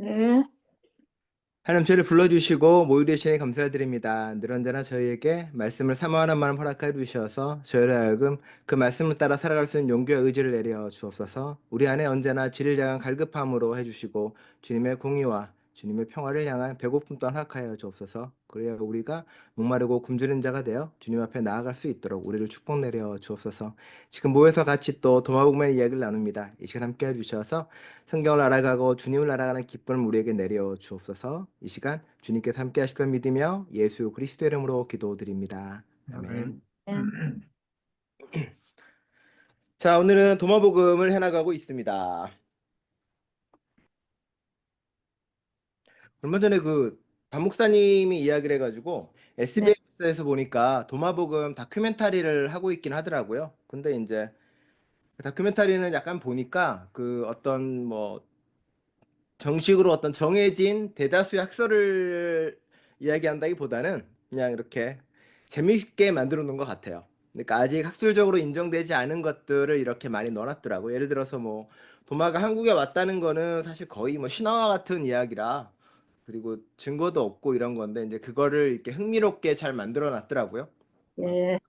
네, 하나님 저를 불러주시고 모유 되시니 감사드립니다. 늘 언제나 저희에게 말씀을 사모하는 마음 허락해 주셔서 저희를 하여금 그 말씀을 따라 살아갈 수 있는 용기와 의지를 내려 주옵소서. 우리 안에 언제나 지를 향한 갈급함으로 해주시고 주님의 공의와 주님의 평화를 향한 배고픔 또한 허락하여 주옵소서. 그래야 우리가 목마르고 굶주린 자가 되어 주님 앞에 나아갈 수 있도록 우리를 축복 내려 주옵소서. 지금 모여서 같이 또 도마복음의 이야기를 나눕니다. 이 시간 함께 해주셔서 성경을 알아가고 주님을 알아가는 기쁨을 우리에게 내려 주옵소서. 이 시간 주님께서 함께 하실 걸 믿으며 예수 그리스도 이름으로 기도드립니다. 아멘. 아멘. 네, 자, 오늘은 도마복음을 해나가고 있습니다. 얼마 전에 박 목사님이 이야기를 해가지고 네, SBS에서 보니까 도마복음 다큐멘터리를 하고 있긴 하더라고요. 근데 이제 그 다큐멘터리는 약간 보니까 그 어떤 뭐 정식으로 어떤 정해진 대다수의 학설을 이야기한다기보다는 그냥 이렇게 재미있게 만들어 놓은 것 같아요. 그러니까 아직 학술적으로 인정되지 않은 것들을 이렇게 많이 넣어놨더라고요. 예를 들어서 뭐 도마가 한국에 왔다는 거는 사실 거의 뭐 신화와 같은 이야기라 그리고 증거도 없고 이런 건데 이제 그거를 이렇게 흥미롭게 잘 만들어 놨더라고요. 예,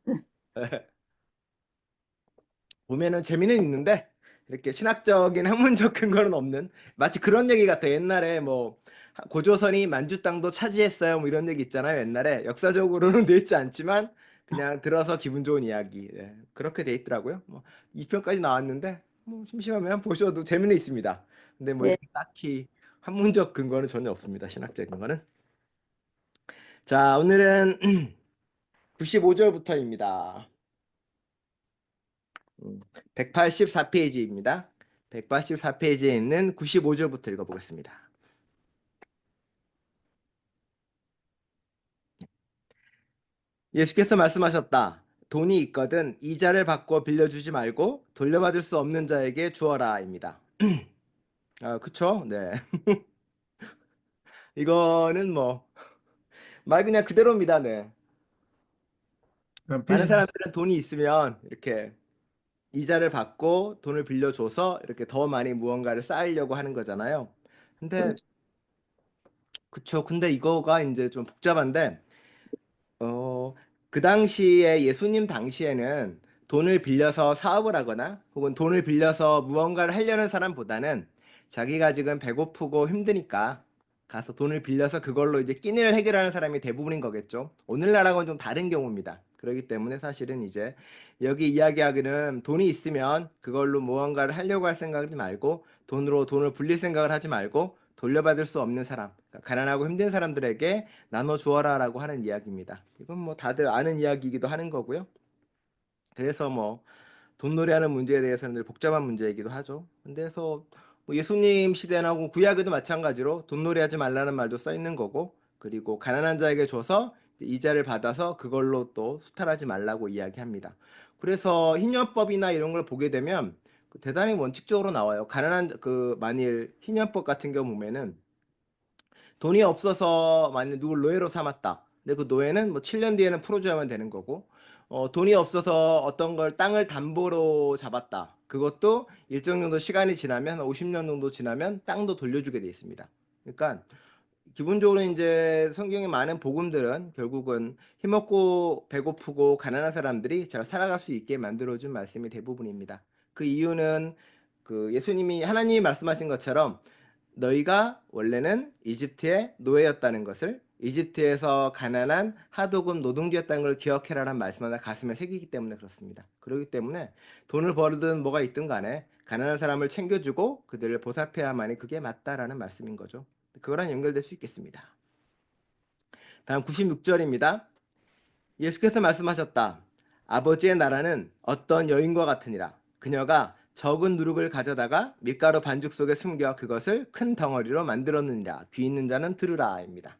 보면은 재미는 있는데 이렇게 신학적인 학문적 근거는 없는 마치 그런 얘기 같아요. 옛날에 뭐 고조선이 만주 땅도 차지했어요. 뭐 이런 얘기 있잖아요. 옛날에 역사적으로는 돼 있지 않지만 그냥 들어서 기분 좋은 이야기. 예, 그렇게 돼 있더라고요. 뭐 2편까지 나왔는데 뭐 심심하면 보셔도 재미는 있습니다. 근데 뭐 예, 이렇게 딱히 학문적 근거는 전혀 없습니다. 신학적인 거는. 자, 오늘은 95절부터입니다. 184페이지입니다. 184페이지에 있는 95절부터 읽어보겠습니다. 예수께서 말씀하셨다. 돈이 있거든 이자를 받고 빌려주지 말고 돌려받을 수 없는 자에게 주어라입니다. 아, 그쵸? 네. 이거는 뭐 말 그냥 그대로입니다. 네. 많은 비즈니스. 사람들은 돈이 있으면 이렇게 이자를 받고 돈을 빌려줘서 이렇게 더 많이 무언가를 쌓으려고 하는 거잖아요. 근데 그렇죠. 그쵸. 근데 이거가 이제 좀 복잡한데 어, 그 당시에 예수님 당시에는 돈을 빌려서 사업을 하거나 혹은 돈을 빌려서 무언가를 하려는 사람보다는 자기가 지금 배고프고 힘드니까 가서 돈을 빌려서 그걸로 이제 끼니를 해결하는 사람이 대부분인 거겠죠. 오늘날하고는 좀 다른 경우입니다. 그렇기 때문에 사실은 이제 여기 이야기하기는 돈이 있으면 그걸로 무언가를 하려고 할 생각하지 말고 돈으로 돈을 불릴 생각을 하지 말고 돌려받을 수 없는 사람, 그러니까 가난하고 힘든 사람들에게 나눠 주어라라고 하는 이야기입니다. 이건 뭐 다들 아는 이야기이기도 하는 거고요. 그래서 뭐 돈놀이하는 문제에 대해서는 늘 복잡한 문제이기도 하죠. 근데서 뭐 예수님 시대나 혹은 구약에도 마찬가지로 돈놀이하지 말라는 말도 써 있는 거고, 그리고 가난한 자에게 줘서 이자를 받아서 그걸로 또 수탈하지 말라고 이야기합니다. 그래서 희년법이나 이런 걸 보게 되면 대단히 원칙적으로 나와요. 가난한 만일 희년법 같은 경우 보면은 돈이 없어서 만약 누굴 노예로 삼았다. 근데 그 노예는 뭐 7년 뒤에는 풀어줘야만 되는 거고, 돈이 없어서 어떤 걸 땅을 담보로 잡았다. 그것도 일정 정도 시간이 지나면 50년 정도 지나면 땅도 돌려주게 돼 있습니다. 그러니까 기본적으로 이제 성경의 많은 복음들은 결국은 힘없고 배고프고 가난한 사람들이 잘 살아갈 수 있게 만들어준 말씀이 대부분입니다. 그 이유는 그 예수님이 하나님이 말씀하신 것처럼 너희가 원래는 이집트의 노예였다는 것을 이집트에서 가난한 하도급 노동주였다는 걸 기억해라라는 말씀을 가슴에 새기기 때문에 그렇습니다. 그렇기 때문에 돈을 벌든 뭐가 있든 간에 가난한 사람을 챙겨주고 그들을 보살펴야만이 그게 맞다라는 말씀인 거죠. 그거랑 연결될 수 있겠습니다. 다음 96절입니다. 예수께서 말씀하셨다. 아버지의 나라는 어떤 여인과 같으니라. 그녀가 적은 누룩을 가져다가 밀가루 반죽 속에 숨겨 그것을 큰 덩어리로 만들었느니라. 귀 있는 자는 들으라입니다.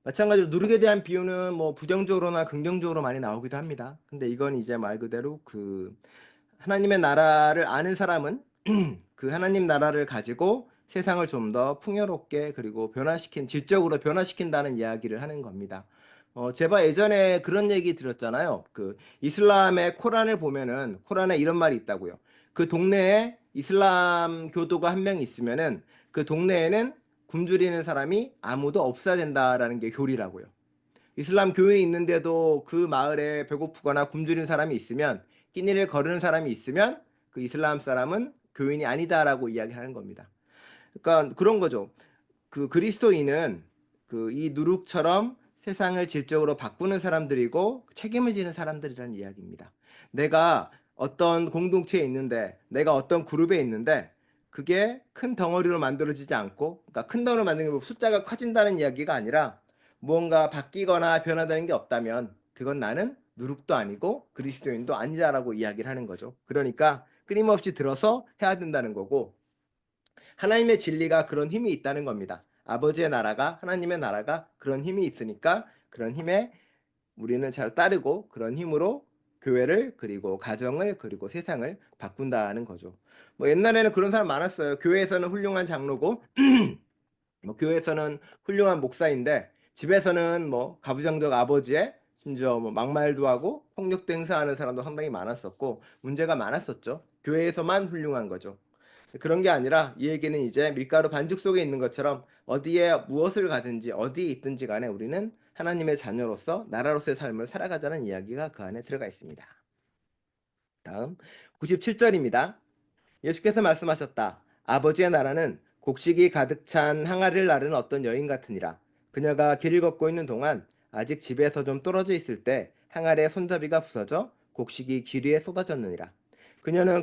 마찬가지로 누룩에 대한 비유는 뭐 부정적으로나 긍정적으로 많이 나오기도 합니다. 근데 이건 이제 말 그대로 하나님의 나라를 아는 사람은 그 하나님 나라를 가지고 세상을 좀 더 풍요롭게 그리고 질적으로 변화시킨다는 이야기를 하는 겁니다. 제가 예전에 그런 얘기 들었잖아요. 그 이슬람의 코란을 보면은 코란에 이런 말이 있다고요. 그 동네에 이슬람 교도가 한 명 있으면은 그 동네에는 굶주리는 사람이 아무도 없어야 된다라는 게 교리라고요. 이슬람 교인이 있는데도 그 마을에 배고프거나 굶주린 사람이 있으면, 끼니를 거르는 사람이 있으면 그 이슬람 사람은 교인이 아니다라고 이야기하는 겁니다. 그러니까 그런 거죠. 그 그리스도인은 그 이 누룩처럼 세상을 질적으로 바꾸는 사람들이고 책임을 지는 사람들이라는 이야기입니다. 내가 어떤 공동체에 있는데, 내가 어떤 그룹에 있는데 그게 큰 덩어리로 만들어지지 않고, 그러니까 큰 덩어리로 만드는 게 숫자가 커진다는 이야기가 아니라 무언가 바뀌거나 변화되는 게 없다면 그건 나는 누룩도 아니고 그리스도인도 아니다라고 이야기를 하는 거죠. 그러니까 끊임없이 들어서 해야 된다는 거고, 하나님의 진리가 그런 힘이 있다는 겁니다. 아버지의 나라가, 하나님의 나라가 그런 힘이 있으니까 그런 힘에 우리는 잘 따르고 그런 힘으로 교회를, 그리고 가정을, 그리고 세상을 바꾼다는 거죠. 뭐 옛날에는 그런 사람 많았어요. 교회에서는 훌륭한 장로고 뭐 교회에서는 훌륭한 목사인데 집에서는 뭐 가부장적 아버지의, 심지어 뭐 막말도 하고 폭력도 행사하는 사람도 상당히 많았었고 문제가 많았었죠. 교회에서만 훌륭한 거죠. 그런 게 아니라 이 얘기는 이제 밀가루 반죽 속에 있는 것처럼 어디에 무엇을 가든지 어디에 있든지 간에 우리는 하나님의 자녀로서 나라로서의 삶을 살아가자는 이야기가 그 안에 들어가 있습니다. 다음 97절입니다. 예수께서 말씀하셨다. 아버지의 나라는 곡식이 가득 찬 항아리를 나르는 어떤 여인 같으니라. 그녀가 길을 걷고 있는 동안 아직 집에서 좀 떨어져 있을 때 항아리의 손잡이가 부서져 곡식이 길 위에 쏟아졌느니라. 그녀는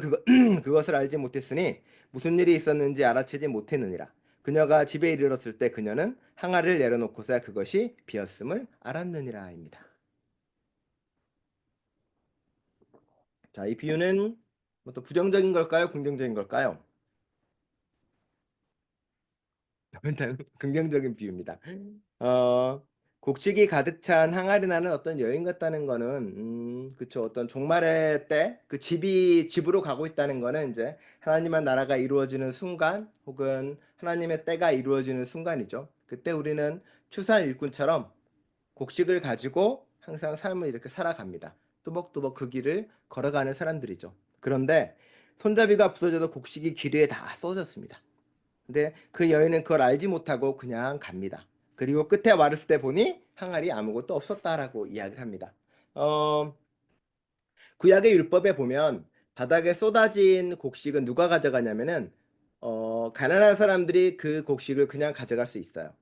그것을 알지 못했으니 무슨 일이 있었는지 알아채지 못했느니라. 그녀가 집에 이르렀을 때 그녀는 항아리를 내려놓고서야 그것이 비었음을 알았느니라입니다. 자, 이 비유는 뭐 또 부정적인 걸까요? 긍정적인 걸까요? 일단 긍정적인 비유입니다. 어, 곡식이 가득 찬 항아리 나는 어떤 여인 같다는 거는, 그쵸. 어떤 종말의 때, 그 집으로 가고 있다는 거는 이제 하나님의 나라가 이루어지는 순간, 혹은 하나님의 때가 이루어지는 순간이죠. 그때 우리는 추수한 일꾼처럼 곡식을 가지고 항상 삶을 이렇게 살아갑니다. 뚜벅뚜벅 그 길을 걸어가는 사람들이죠. 그런데 손잡이가 부서져서 곡식이 길 위에 다 쏟아졌습니다. 근데 그 여인은 그걸 알지 못하고 그냥 갑니다. 그리고 끝에 왔을 때 보니 항아리 아무것도 없었다라고 이야기를 합니다. 어, 구약의 율법에 보면 바닥에 쏟아진 곡식은 누가 가져가냐면은 가난한 사람들이 그 곡식을 그냥 가져갈 수 있어요.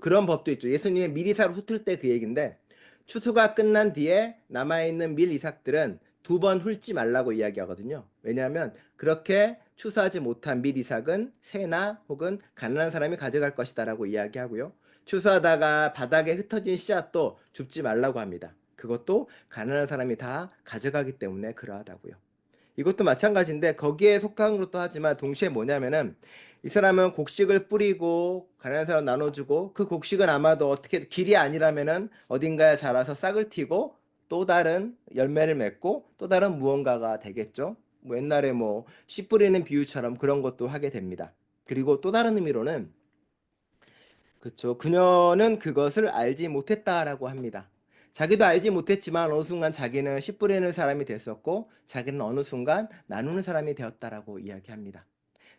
그런 법도 있죠. 예수님의 밀이삭을 훑을 때 그 얘기인데, 추수가 끝난 뒤에 남아있는 밀 이삭들은 두 번 훑지 말라고 이야기하거든요. 왜냐하면 그렇게 추수하지 못한 밀 이삭은 새나 혹은 가난한 사람이 가져갈 것이다라고 이야기하고요. 추수하다가 바닥에 흩어진 씨앗도 줍지 말라고 합니다. 그것도 가난한 사람이 다 가져가기 때문에 그러하다고요. 이것도 마찬가지인데 거기에 속한 것도 하지만 동시에 뭐냐면은, 이 사람은 곡식을 뿌리고 가난한 사람 나눠주고 그 곡식은 아마도 어떻게 길이 아니라면은 어딘가에 자라서 싹을 틔고 또 다른 열매를 맺고 또 다른 무언가가 되겠죠. 뭐 옛날에 뭐 씨 뿌리는 비유처럼 그런 것도 하게 됩니다. 그리고 또 다른 의미로는, 그렇죠. 그녀는 그것을 알지 못했다라고 합니다. 자기도 알지 못했지만 어느 순간 자기는 씨 뿌리는 사람이 됐었고 자기는 어느 순간 나누는 사람이 되었다라고 이야기합니다.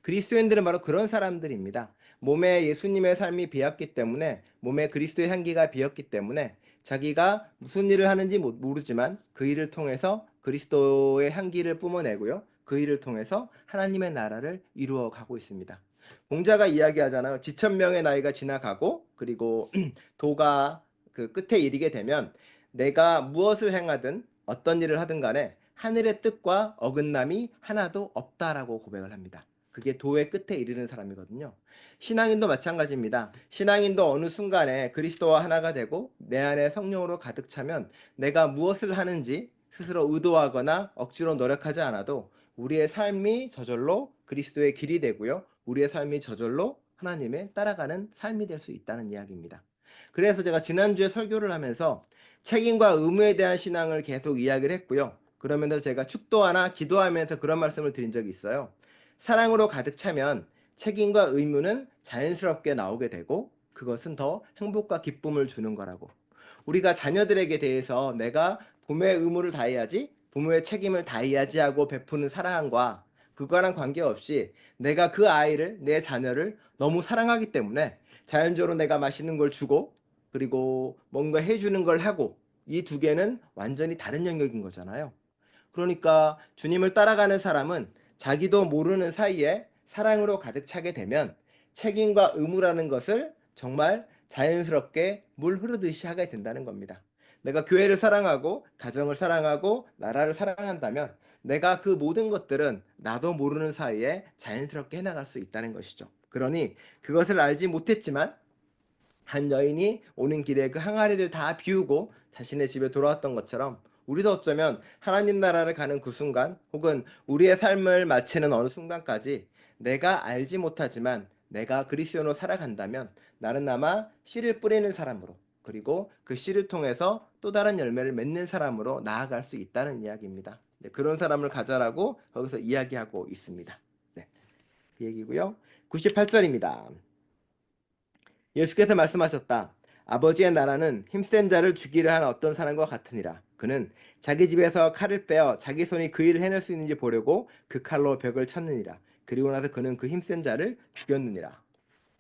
그리스도인들은 바로 그런 사람들입니다. 몸에 예수님의 삶이 배었기 때문에, 몸에 그리스도의 향기가 배었기 때문에 자기가 무슨 일을 하는지 모르지만 그 일을 통해서 그리스도의 향기를 뿜어내고요. 그 일을 통해서 하나님의 나라를 이루어 가고 있습니다. 공자가 이야기하잖아요. 지천명의 나이가 지나가고 그리고 도가 그 끝에 이르게 되면 내가 무엇을 행하든 어떤 일을 하든 간에 하늘의 뜻과 어긋남이 하나도 없다라고 고백을 합니다. 그게 도의 끝에 이르는 사람이거든요. 신앙인도 마찬가지입니다. 신앙인도 어느 순간에 그리스도와 하나가 되고 내 안에 성령으로 가득 차면 내가 무엇을 하는지 스스로 의도하거나 억지로 노력하지 않아도 우리의 삶이 저절로 그리스도의 길이 되고요. 우리의 삶이 저절로 하나님의 따라가는 삶이 될 수 있다는 이야기입니다. 그래서 제가 지난주에 설교를 하면서 책임과 의무에 대한 신앙을 계속 이야기를 했고요. 그러면서 제가 축도하나 기도하면서 그런 말씀을 드린 적이 있어요. 사랑으로 가득 차면 책임과 의무는 자연스럽게 나오게 되고 그것은 더 행복과 기쁨을 주는 거라고. 우리가 자녀들에게 대해서 내가 부모의 의무를 다해야지, 부모의 책임을 다해야지 하고 베푸는 사랑과 그거랑 관계없이 내가 그 아이를, 내 자녀를 너무 사랑하기 때문에 자연적으로 내가 맛있는 걸 주고 그리고 뭔가 해주는 걸 하고, 이 두 개는 완전히 다른 영역인 거잖아요. 그러니까 주님을 따라가는 사람은 자기도 모르는 사이에 사랑으로 가득 차게 되면 책임과 의무라는 것을 정말 자연스럽게 물 흐르듯이 하게 된다는 겁니다. 내가 교회를 사랑하고 가정을 사랑하고 나라를 사랑한다면 내가 그 모든 것들은 나도 모르는 사이에 자연스럽게 해나갈 수 있다는 것이죠. 그러니 그것을 알지 못했지만 한 여인이 오는 길에 그 항아리를 다 비우고 자신의 집에 돌아왔던 것처럼, 우리도 어쩌면 하나님 나라를 가는 그 순간 혹은 우리의 삶을 마치는 어느 순간까지 내가 알지 못하지만 내가 그리스도로 살아간다면 나는 아마 씨를 뿌리는 사람으로, 그리고 그 씨를 통해서 또 다른 열매를 맺는 사람으로 나아갈 수 있다는 이야기입니다. 네, 그런 사람을 가져라고 거기서 이야기하고 있습니다. 네, 그 얘기고요. 98절입니다. 예수께서 말씀하셨다. 아버지의 나라는 힘센 자를 죽이려 하는 어떤 사람과 같으니라. 그는 자기 집에서 칼을 빼어 자기 손이 그 일을 해낼 수 있는지 보려고 그 칼로 벽을 쳤느니라. 그리고 나서 그는 그 힘센 자를 죽였느니라.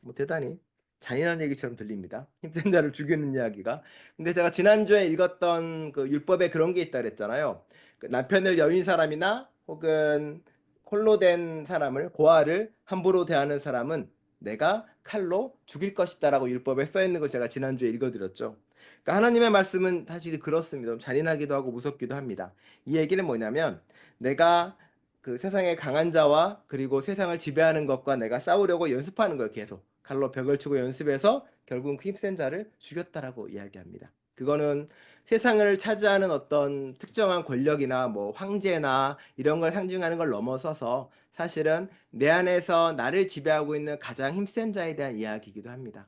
뭐 대단히 잔인한 얘기처럼 들립니다. 힘센 자를 죽이는 이야기가. 근데 제가 지난주에 읽었던 그 율법에 그런 게 있다 그랬잖아요. 그 남편을 여인 사람이나 혹은 홀로 된 사람을, 고아를 함부로 대하는 사람은 내가 칼로 죽일 것이다라고 율법에 써 있는 걸 제가 지난주에 읽어드렸죠. 그러니까 하나님의 말씀은 사실 그렇습니다. 좀 잔인하기도 하고 무섭기도 합니다. 이 얘기는 뭐냐면, 내가 그 세상의 강한 자와 그리고 세상을 지배하는 것과 내가 싸우려고 연습하는 거예요. 계속 칼로 벽을 치고 연습해서 결국은 그 힘센 자를 죽였다라고 이야기합니다. 그거는 세상을 차지하는 어떤 특정한 권력이나 뭐 황제나 이런 걸 상징하는 걸 넘어서서 사실은 내 안에서 나를 지배하고 있는 가장 힘센 자에 대한 이야기이기도 합니다.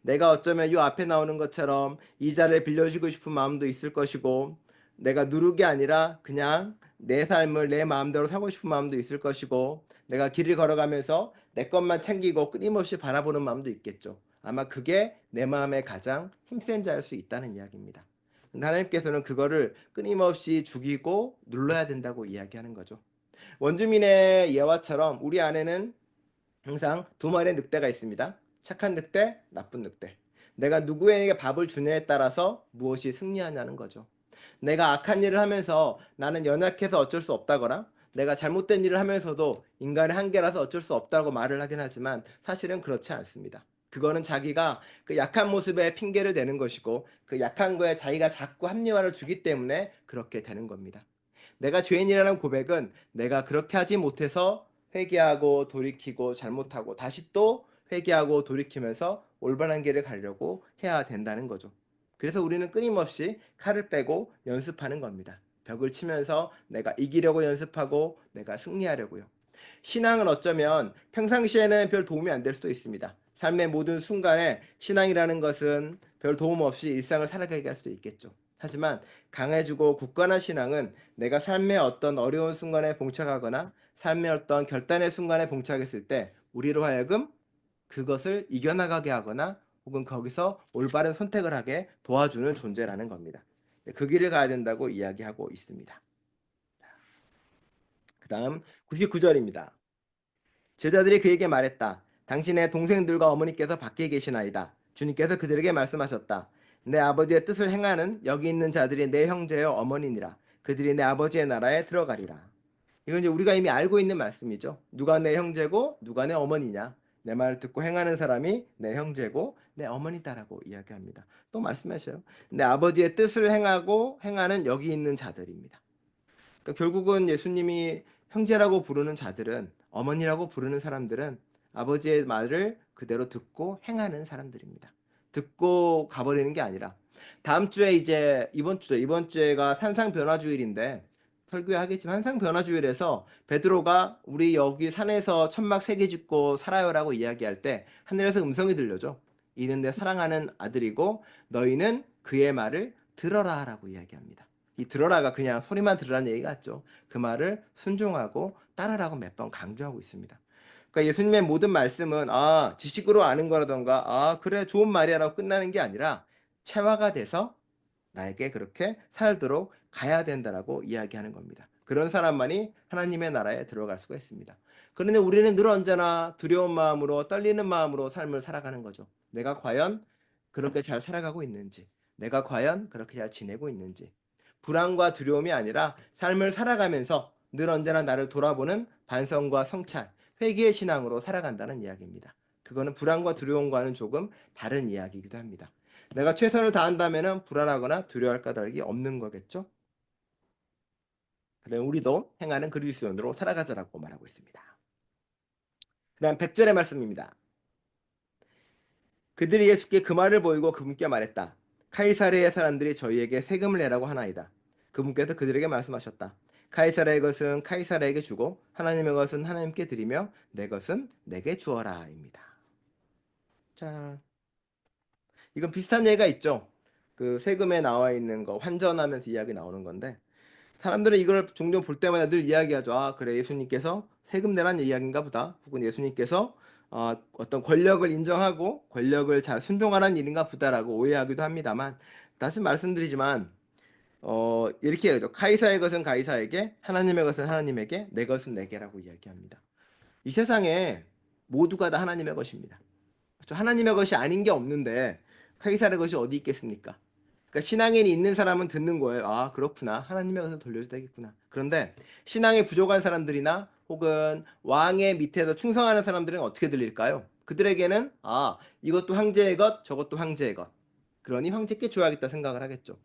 내가 어쩌면 이 앞에 나오는 것처럼 이 자를 빌려주고 싶은 마음도 있을 것이고, 내가 누르게 아니라 그냥 내 삶을 내 마음대로 살고 싶은 마음도 있을 것이고, 내가 길을 걸어가면서 내 것만 챙기고 끊임없이 바라보는 마음도 있겠죠. 아마 그게 내 마음의 가장 힘센 자일 수 있다는 이야기입니다. 하나님께서는 그거를 끊임없이 죽이고 눌러야 된다고 이야기하는 거죠. 원주민의 예화처럼 우리 안에는 항상 두 마리의 늑대가 있습니다. 착한 늑대, 나쁜 늑대. 내가 누구에게 밥을 주느냐에 따라서 무엇이 승리하냐는 거죠. 내가 악한 일을 하면서 나는 연약해서 어쩔 수 없다거나, 내가 잘못된 일을 하면서도 인간의 한계라서 어쩔 수 없다고 말을 하긴 하지만 사실은 그렇지 않습니다. 그거는 자기가 그 약한 모습에 핑계를 대는 것이고, 그 약한 거에 자기가 자꾸 합리화를 주기 때문에 그렇게 되는 겁니다. 내가 죄인이라는 고백은 내가 그렇게 하지 못해서 회개하고 돌이키고 잘못하고 다시 또 회개하고 돌이키면서 올바른 길을 가려고 해야 된다는 거죠. 그래서 우리는 끊임없이 칼을 빼고 연습하는 겁니다. 벽을 치면서 내가 이기려고 연습하고 내가 승리하려고요. 신앙은 어쩌면 평상시에는 별 도움이 안 될 수도 있습니다. 삶의 모든 순간에 신앙이라는 것은 별 도움 없이 일상을 살아가게 할 수도 있겠죠. 하지만 강해지고 굳건한 신앙은 내가 삶의 어떤 어려운 순간에 봉착하거나 삶의 어떤 결단의 순간에 봉착했을 때 우리로 하여금 그것을 이겨나가게 하거나 혹은 거기서 올바른 선택을 하게 도와주는 존재라는 겁니다. 그 길을 가야 된다고 이야기하고 있습니다. 그 다음 99절입니다. 제자들이 그에게 말했다. 당신의 동생들과 어머니께서 밖에 계시나이다. 주님께서 그들에게 말씀하셨다. 내 아버지의 뜻을 행하는 여기 있는 자들이 내 형제여 어머니니라. 그들이 내 아버지의 나라에 들어가리라. 이건 이제 우리가 이미 알고 있는 말씀이죠. 누가 내 형제고 누가 내 어머니냐. 내 말을 듣고 행하는 사람이 내 형제고 내 어머니다라고 이야기합니다. 또 말씀하셔요. 내 아버지의 뜻을 행하고 행하는 여기 있는 자들입니다. 그러니까 결국은 예수님이 형제라고 부르는 자들은, 어머니라고 부르는 사람들은 아버지의 말을 그대로 듣고 행하는 사람들입니다. 듣고 가버리는 게 아니라, 다음 주에 이제 이번 주에가 산상변화주일인데 설교회 하겠지만, 산상변화주일에서 베드로가 우리 여기 산에서 천막 3개 짓고 살아요라고 이야기할 때 하늘에서 음성이 들려죠. 이는 내 사랑하는 아들이고 너희는 그의 말을 들어라라고 이야기합니다. 이 들어라가 그냥 소리만 들으라는 얘기 같죠. 그 말을 순종하고 따르라고 몇 번 강조하고 있습니다. 그러니까 예수님의 모든 말씀은 지식으로 아는 거라던가 그래 좋은 말이야라고 끝나는 게 아니라 체화가 돼서 나에게 그렇게 살도록 가야 된다라고 이야기하는 겁니다. 그런 사람만이 하나님의 나라에 들어갈 수가 있습니다. 그런데 우리는 늘 언제나 두려운 마음으로 떨리는 마음으로 삶을 살아가는 거죠. 내가 과연 그렇게 잘 살아가고 있는지, 내가 과연 그렇게 잘 지내고 있는지. 불안과 두려움이 아니라 삶을 살아가면서 늘 언제나 나를 돌아보는 반성과 성찰, 회개의 신앙으로 살아간다는 이야기입니다. 그거는 불안과 두려움과는 조금 다른 이야기이기도 합니다. 내가 최선을 다한다면 불안하거나 두려워할 까닭이 없는 거겠죠? 그래 우리도 행하는 그리스도인으로 살아가자라고 말하고 있습니다. 그다음 100절의 말씀입니다. 그들이 예수께 그 말을 보이고 그분께 말했다. 카이사르의 사람들이 저희에게 세금을 내라고 하나이다. 그분께서 그들에게 말씀하셨다. 카이사르의 것은 카이사르에게 주고 하나님의 것은 하나님께 드리며 내 것은 내게 주어라입니다. 자, 이건 비슷한 예가 있죠. 그 세금에 나와 있는 거 환전하면서 이야기 나오는 건데 사람들은 이걸 종종 볼 때마다 늘 이야기하죠. 아, 그래 예수님께서 세금 내란 이야기인가 보다. 혹은 예수님께서 어떤 권력을 인정하고 권력을 잘 순종하라는 일인가 보다라고 오해하기도 합니다만 다시 말씀드리지만 이렇게 해야죠. 카이사의 것은 카이사에게 하나님의 것은 하나님에게 내 것은 내게라고 이야기합니다. 이 세상에 모두가 다 하나님의 것입니다. 그렇죠? 하나님의 것이 아닌 게 없는데 카이사의 것이 어디 있겠습니까? 그러니까 신앙에 있는 사람은 듣는 거예요. 아, 그렇구나. 하나님의 것을 돌려줘야 되겠구나. 그런데 신앙이 부족한 사람들이나 혹은 왕의 밑에서 충성하는 사람들은 어떻게 들릴까요? 그들에게는 아, 이것도 황제의 것, 저것도 황제의 것. 그러니 황제께 줘야겠다 생각을 하겠죠.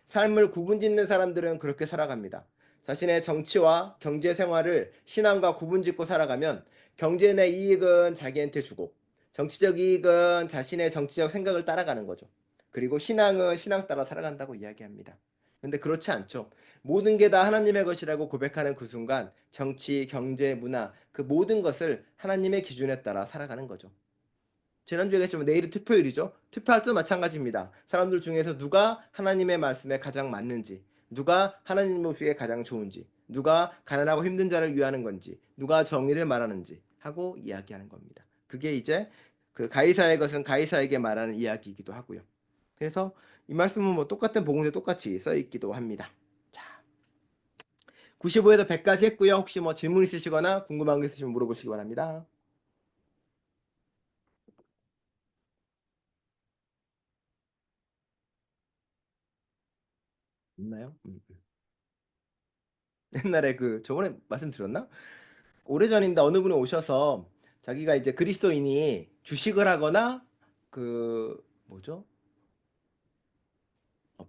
삶을 구분짓는 사람들은 그렇게 살아갑니다. 자신의 정치와 경제 생활을 신앙과 구분짓고 살아가면 경제의 이익은 자기한테 주고 정치적 이익은 자신의 정치적 생각을 따라가는 거죠. 그리고 신앙은 신앙 따라 살아간다고 이야기합니다. 근데 그렇지 않죠. 모든 게 다 하나님의 것이라고 고백하는 그 순간 정치, 경제, 문화 그 모든 것을 하나님의 기준에 따라 살아가는 거죠. 지난주에 얘기했지만 내일이 투표일이죠. 투표할 때도 마찬가지입니다. 사람들 중에서 누가 하나님의 말씀에 가장 맞는지, 누가 하나님 보시기에 가장 좋은지, 누가 가난하고 힘든 자를 위하는 건지, 누가 정의를 말하는지 하고 이야기하는 겁니다. 그게 이제 그 가이사의 것은 가이사에게 말하는 이야기이기도 하고요. 그래서 이 말씀은 뭐 똑같은 복음에 똑같이 써 있기도 합니다. 자, 95에서 100까지 했고요. 혹시 뭐 질문 있으시거나 궁금한 거 있으시면 물어보시기 바랍니다. 있나요? 옛날에 그 저번에 말씀드렸나? 오래전인데 어느 분이 오셔서 자기가 이제 그리스도인이 주식을 하거나 그 뭐죠?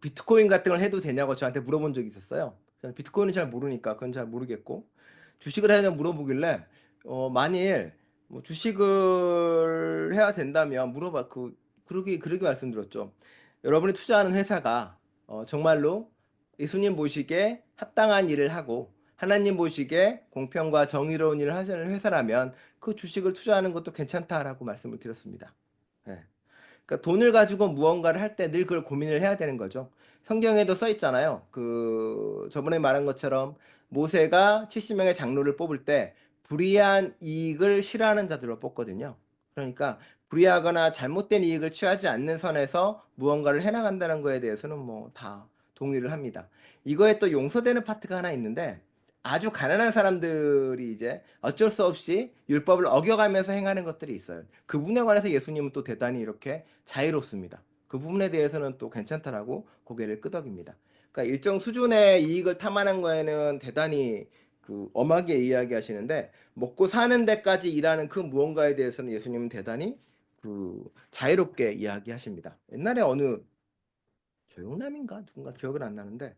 비트코인 같은 걸 해도 되냐고 저한테 물어본 적이 있었어요. 저는 비트코인은 잘 모르니까 그건 잘 모르겠고 주식을 해야 되냐 물어보길래 만일 뭐 주식을 해야 된다면 물어봐 그러게 말씀드렸죠. 여러분이 투자하는 회사가 정말로 예수님 보시기에 합당한 일을 하고 하나님 보시기에 공평과 정의로운 일을 하시는 회사라면 그 주식을 투자하는 것도 괜찮다라고 말씀을 드렸습니다. 네. 그러니까 돈을 가지고 무언가를 할 때 늘 그걸 고민을 해야 되는 거죠. 성경에도 써 있잖아요. 그 저번에 말한 것처럼 모세가 70명의 장로를 뽑을 때 불의한 이익을 싫어하는 자들로 뽑거든요. 그러니까 불의하거나 잘못된 이익을 취하지 않는 선에서 무언가를 해나간다는 거에 대해서는 뭐 다 동의를 합니다. 이거에 또 용서되는 파트가 하나 있는데 아주 가난한 사람들이 이제 어쩔 수 없이 율법을 어겨가면서 행하는 것들이 있어요. 그 부분에 관해서 예수님은 또 대단히 이렇게 자유롭습니다. 그 부분에 대해서는 또 괜찮다라고 고개를 끄덕입니다. 그러니까 일정 수준의 이익을 탐하는 거에는 대단히 그 엄하게 이야기하시는데 먹고 사는 데까지 일하는 그 무언가에 대해서는 예수님은 대단히 그 자유롭게 이야기하십니다. 옛날에 어느 조용남인가 누군가 기억은 안 나는데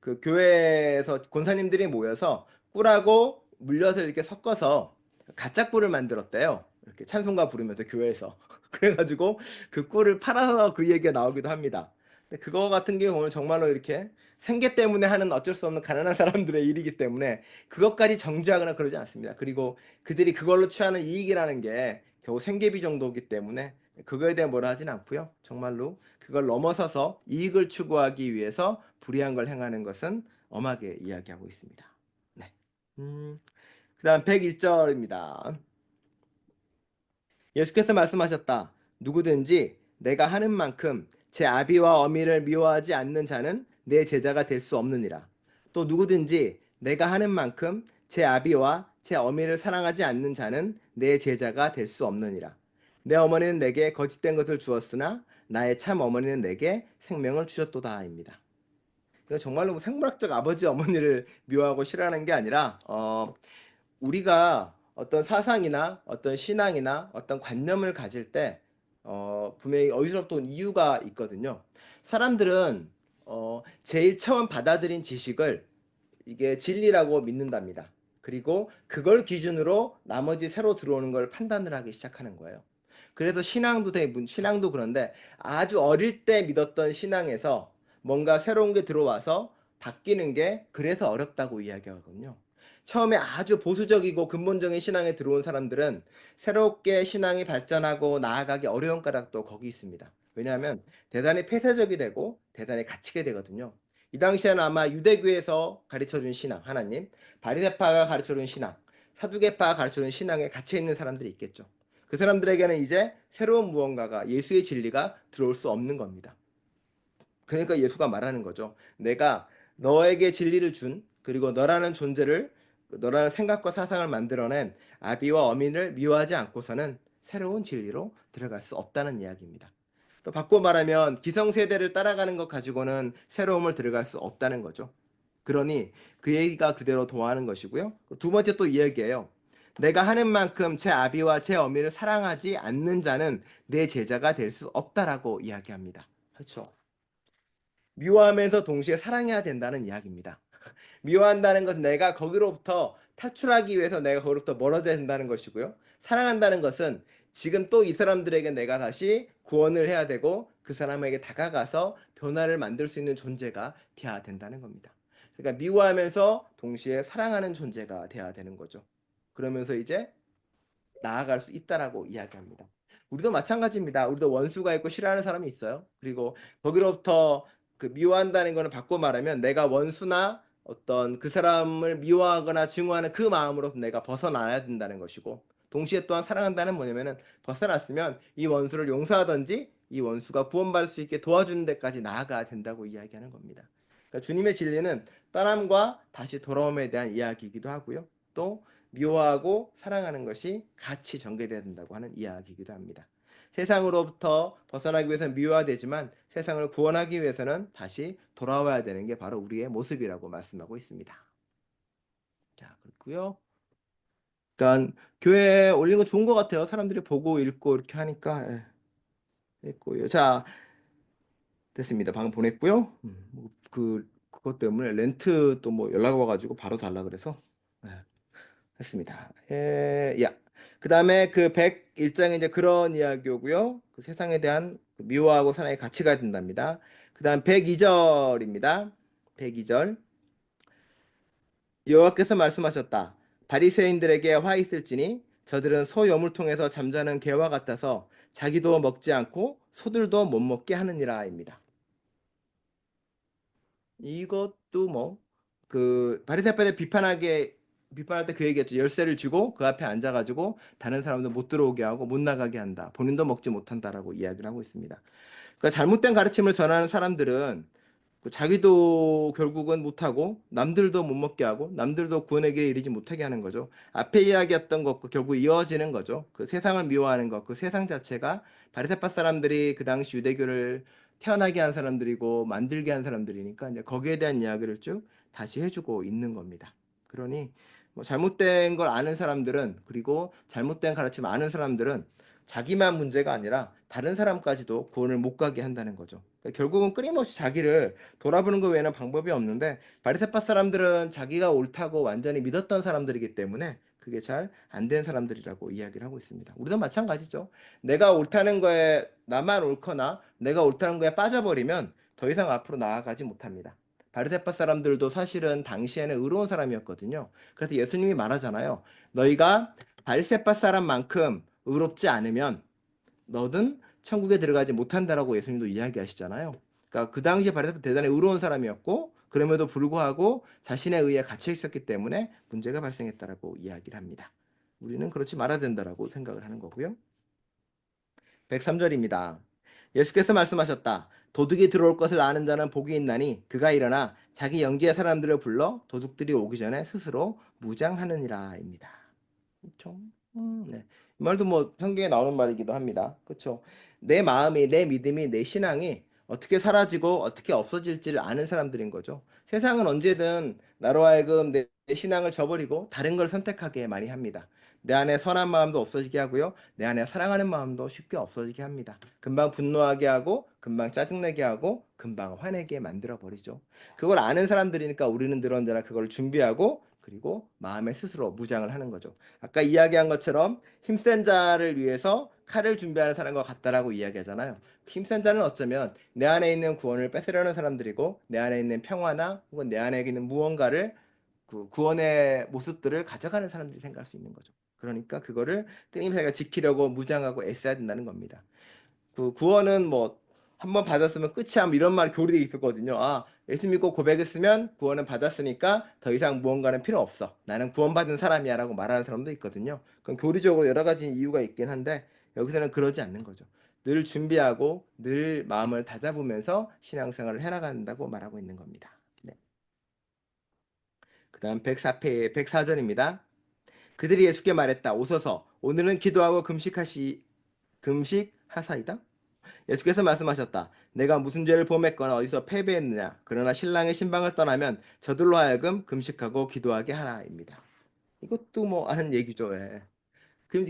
그 교회에서 권사님들이 모여서 꿀하고 물엿을 이렇게 섞어서 가짜 꿀을 만들었대요. 이렇게 찬송가 부르면서 교회에서. 그래가지고 그 꿀을 팔아서 그 얘기가 나오기도 합니다. 근데 그거 같은 경우는 정말로 이렇게 생계 때문에 하는 어쩔 수 없는 가난한 사람들의 일이기 때문에 그것까지 정죄하거나 그러지 않습니다. 그리고 그들이 그걸로 취하는 이익이라는 게 겨우 생계비 정도이기 때문에 그거에 대해 뭐라 하진 않고요. 정말로 그걸 넘어서서 이익을 추구하기 위해서 불의한 걸 행하는 것은 엄하게 이야기하고 있습니다. 네. 그다음 101절입니다. 예수께서 말씀하셨다. 누구든지 내가 하는 만큼 제 아비와 어미를 미워하지 않는 자는 내 제자가 될 수 없느니라. 또 누구든지 내가 하는 만큼 제 아비와 제 어미를 사랑하지 않는 자는 내 제자가 될 수 없느니라. 내 어머니는 내게 거짓된 것을 주었으나 나의 참 어머니는 내게 생명을 주셨도다입니다. 이거 정말로 뭐 생물학적 아버지 어머니를 미워하고 싫어하는 게 아니라 우리가 어떤 사상이나 어떤 신앙이나 어떤 관념을 가질 때 분명히 어디서부터 온 이유가 있거든요. 사람들은 제일 처음 받아들인 지식을 이게 진리라고 믿는답니다. 그리고 그걸 기준으로 나머지 새로 들어오는 걸 판단을 하기 시작하는 거예요. 그래서 신앙도 그런데 아주 어릴 때 믿었던 신앙에서 뭔가 새로운 게 들어와서 바뀌는 게 그래서 어렵다고 이야기하거든요. 처음에 아주 보수적이고 근본적인 신앙에 들어온 사람들은 새롭게 신앙이 발전하고 나아가기 어려운 까닭도 거기 있습니다. 왜냐하면 대단히 폐쇄적이 되고 대단히 갇히게 되거든요. 이 당시에는 아마 유대교에서 가르쳐준 신앙, 하나님, 바리새파가 가르쳐준 신앙, 사두개파가 가르쳐준 신앙에 갇혀 있는 사람들이 있겠죠. 그 사람들에게는 이제 새로운 무언가가 예수의 진리가 들어올 수 없는 겁니다. 그러니까 예수가 말하는 거죠. 내가 너에게 진리를 준 그리고 너라는 존재를 너라는 생각과 사상을 만들어낸 아비와 어민을 미워하지 않고서는 새로운 진리로 들어갈 수 없다는 이야기입니다. 또 바꿔 말하면 기성세대를 따라가는 것 가지고는 새로움을 들어갈 수 없다는 거죠. 그러니 그 얘기가 그대로 도하는 것이고요. 두 번째 또 이야기예요. 내가 하는 만큼 제 아비와 제 어미를 사랑하지 않는 자는 내 제자가 될 수 없다라고 이야기합니다. 그렇죠. 미워하면서 동시에 사랑해야 된다는 이야기입니다. 미워한다는 것은 내가 거기로부터 탈출하기 위해서 내가 거기로부터 멀어져야 된다는 것이고요. 사랑한다는 것은 지금 또 이 사람들에게 내가 다시 구원을 해야 되고 그 사람에게 다가가서 변화를 만들 수 있는 존재가 되어야 된다는 겁니다. 그러니까 미워하면서 동시에 사랑하는 존재가 되어야 되는 거죠. 그러면서 이제 나아갈 수 있다라고 이야기합니다. 우리도 마찬가지입니다. 우리도 원수가 있고 싫어하는 사람이 있어요. 그리고 거기로부터 그 미워한다는 거는 바꿔 말하면 내가 원수나 어떤 그 사람을 미워하거나 증오하는 그 마음으로 내가 벗어나야 된다는 것이고 동시에 또한 사랑한다는 뭐냐면은 벗어났으면 이 원수를 용서하든지 이 원수가 구원받을 수 있게 도와주는 데까지 나아가야 된다고 이야기하는 겁니다. 그러니까 주님의 진리는 떠남과 다시 돌아옴에 대한 이야기이기도 하고요. 또 미워하고 사랑하는 것이 같이 전개되어야 된다고 하는 이야기이기도 합니다. 세상으로부터 벗어나기 위해서는 미워야 되지만 세상을 구원하기 위해서는 다시 돌아와야 되는 게 바로 우리의 모습이라고 말씀하고 있습니다. 자, 그렇고요. 그러니까 교회에 올린 거 좋은 것 같아요. 사람들이 보고 읽고 이렇게 하니까 됐고요. 자, 됐습니다. 방금 보냈고요. 그것 때문에 렌트 또 뭐 연락 와가지고 바로 달라 그래서 했습니다. 야. 그 다음에 그 101장에 이제 그런 이야기 오고요. 그 세상에 대한 미워하고 사랑에 같이 가야 된답니다. 그 다음 102절입니다. 102절. 여호와께서 말씀하셨다. 바리새인들에게 화 있을지니 저들은 소 여물통에서 잠자는 개와 같아서 자기도 먹지 않고 소들도 못 먹게 하느니라입니다. 이것도 뭐 그 바리새파들 비판할 때 그 얘기했죠. 열쇠를 주고 그 앞에 앉아가지고 다른 사람도 못 들어오게 하고 못 나가게 한다. 본인도 먹지 못한다라고 이야기를 하고 있습니다. 그러니까 잘못된 가르침을 전하는 사람들은 그 자기도 결국은 못하고 남들도 못 먹게 하고 남들도 구원의 길에 이르지 못하게 하는 거죠. 앞에 이야기했던 것과 결국 이어지는 거죠. 그 세상을 미워하는 것, 그 세상 자체가 바리새파 사람들이 그 당시 유대교를 태어나게 한 사람들이고 만들게 한 사람들이니까 이제 거기에 대한 이야기를 쭉 다시 해주고 있는 겁니다. 그러니 뭐 잘못된 걸 아는 사람들은 그리고 잘못된 가르침 아는 사람들은 자기만 문제가 아니라 다른 사람까지도 구원을 못 가게 한다는 거죠. 그러니까 결국은 끊임없이 자기를 돌아보는 것 외에는 방법이 없는데 바리새파 사람들은 자기가 옳다고 완전히 믿었던 사람들이기 때문에 그게 잘 안 된 사람들이라고 이야기를 하고 있습니다. 우리도 마찬가지죠. 내가 옳다는 거에 나만 옳거나 내가 옳다는 거에 빠져버리면 더 이상 앞으로 나아가지 못합니다. 바리새파 사람들도 사실은 당시에는 의로운 사람이었거든요. 그래서 예수님이 말하잖아요. 너희가 바리새파 사람만큼 의롭지 않으면 너는 천국에 들어가지 못한다라고 예수님도 이야기하시잖아요. 그러니까 그 당시에 바리새파 대단히 의로운 사람이었고 그럼에도 불구하고 자신의 의에 갇혀 있었기 때문에 문제가 발생했다라고 이야기를 합니다. 우리는 그렇지 말아야 된다라고 생각을 하는 거고요. 103절입니다. 예수께서 말씀하셨다. 도둑이 들어올 것을 아는 자는 복이 있나니 그가 일어나 자기 영지의 사람들을 불러 도둑들이 오기 전에 스스로 무장하느니라입니다. 그렇죠? 네. 이 말도 뭐 성경에 나오는 말이기도 합니다. 그렇죠? 내 마음이, 내 믿음이, 내 신앙이 어떻게 사라지고 어떻게 없어질지를 아는 사람들인 거죠. 세상은 언제든 나로 하여금 내 신앙을 저버리고 다른 걸 선택하게 많이 합니다. 내 안에 선한 마음도 없어지게 하고요. 내 안에 사랑하는 마음도 쉽게 없어지게 합니다. 금방 분노하게 하고, 금방 짜증내게 하고, 금방 화내게 만들어 버리죠. 그걸 아는 사람들이니까 우리는 늘 언제나 그걸 준비하고, 그리고 마음에 스스로 무장을 하는 거죠. 아까 이야기한 것처럼 힘센 자를 위해서 칼을 준비하는 사람과 같다라고 이야기하잖아요. 힘센 자는 어쩌면 내 안에 있는 구원을 뺏으려는 사람들이고 내 안에 있는 평화나 혹은 내 안에 있는 무언가를 그 구원의 모습들을 가져가는 사람들이 생각할 수 있는 거죠. 그러니까 그거를 끊임없이 지키려고 무장하고 애써야 된다는 겁니다. 그 구원은 뭐 한 번 받았으면 끝이야 뭐 이런 말 교리돼 있었거든요. 아, 예수 믿고 고백했으면 구원은 받았으니까 더 이상 무언가는 필요 없어. 나는 구원받은 사람이야라고 말하는 사람도 있거든요. 그건 교리적으로 여러 가지 이유가 있긴 한데 여기서는 그러지 않는 거죠. 늘 준비하고 늘 마음을 다잡으면서 신앙생활을 해나간다고 말하고 있는 겁니다. 네. 그다음 104페 104절입니다. 그들이 예수께 말했다. 오소서 오늘은 기도하고 금식하사이다. 예수께서 말씀하셨다. 내가 무슨 죄를 범했거나 어디서 패배했느냐. 그러나 신랑의 신방을 떠나면 저들로 하여금 금식하고 기도하게 하라입니다. 이것도 뭐 아는 얘기죠. 예.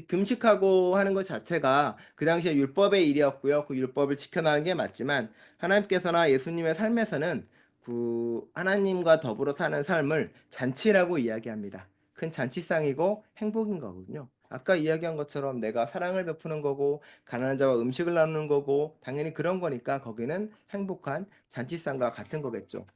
금식하고 하는 것 자체가 그 당시에 율법의 일이었고요. 그 율법을 지켜나가는 게 맞지만 하나님께서나 예수님의 삶에서는 그 하나님과 더불어 사는 삶을 잔치라고 이야기합니다. 큰 잔치상이고 행복인 거거든요. 아까 이야기한 것처럼 내가 사랑을 베푸는 거고 가난한 자와 음식을 나누는 거고 당연히 그런 거니까 거기는 행복한 잔치상과 같은 거겠죠.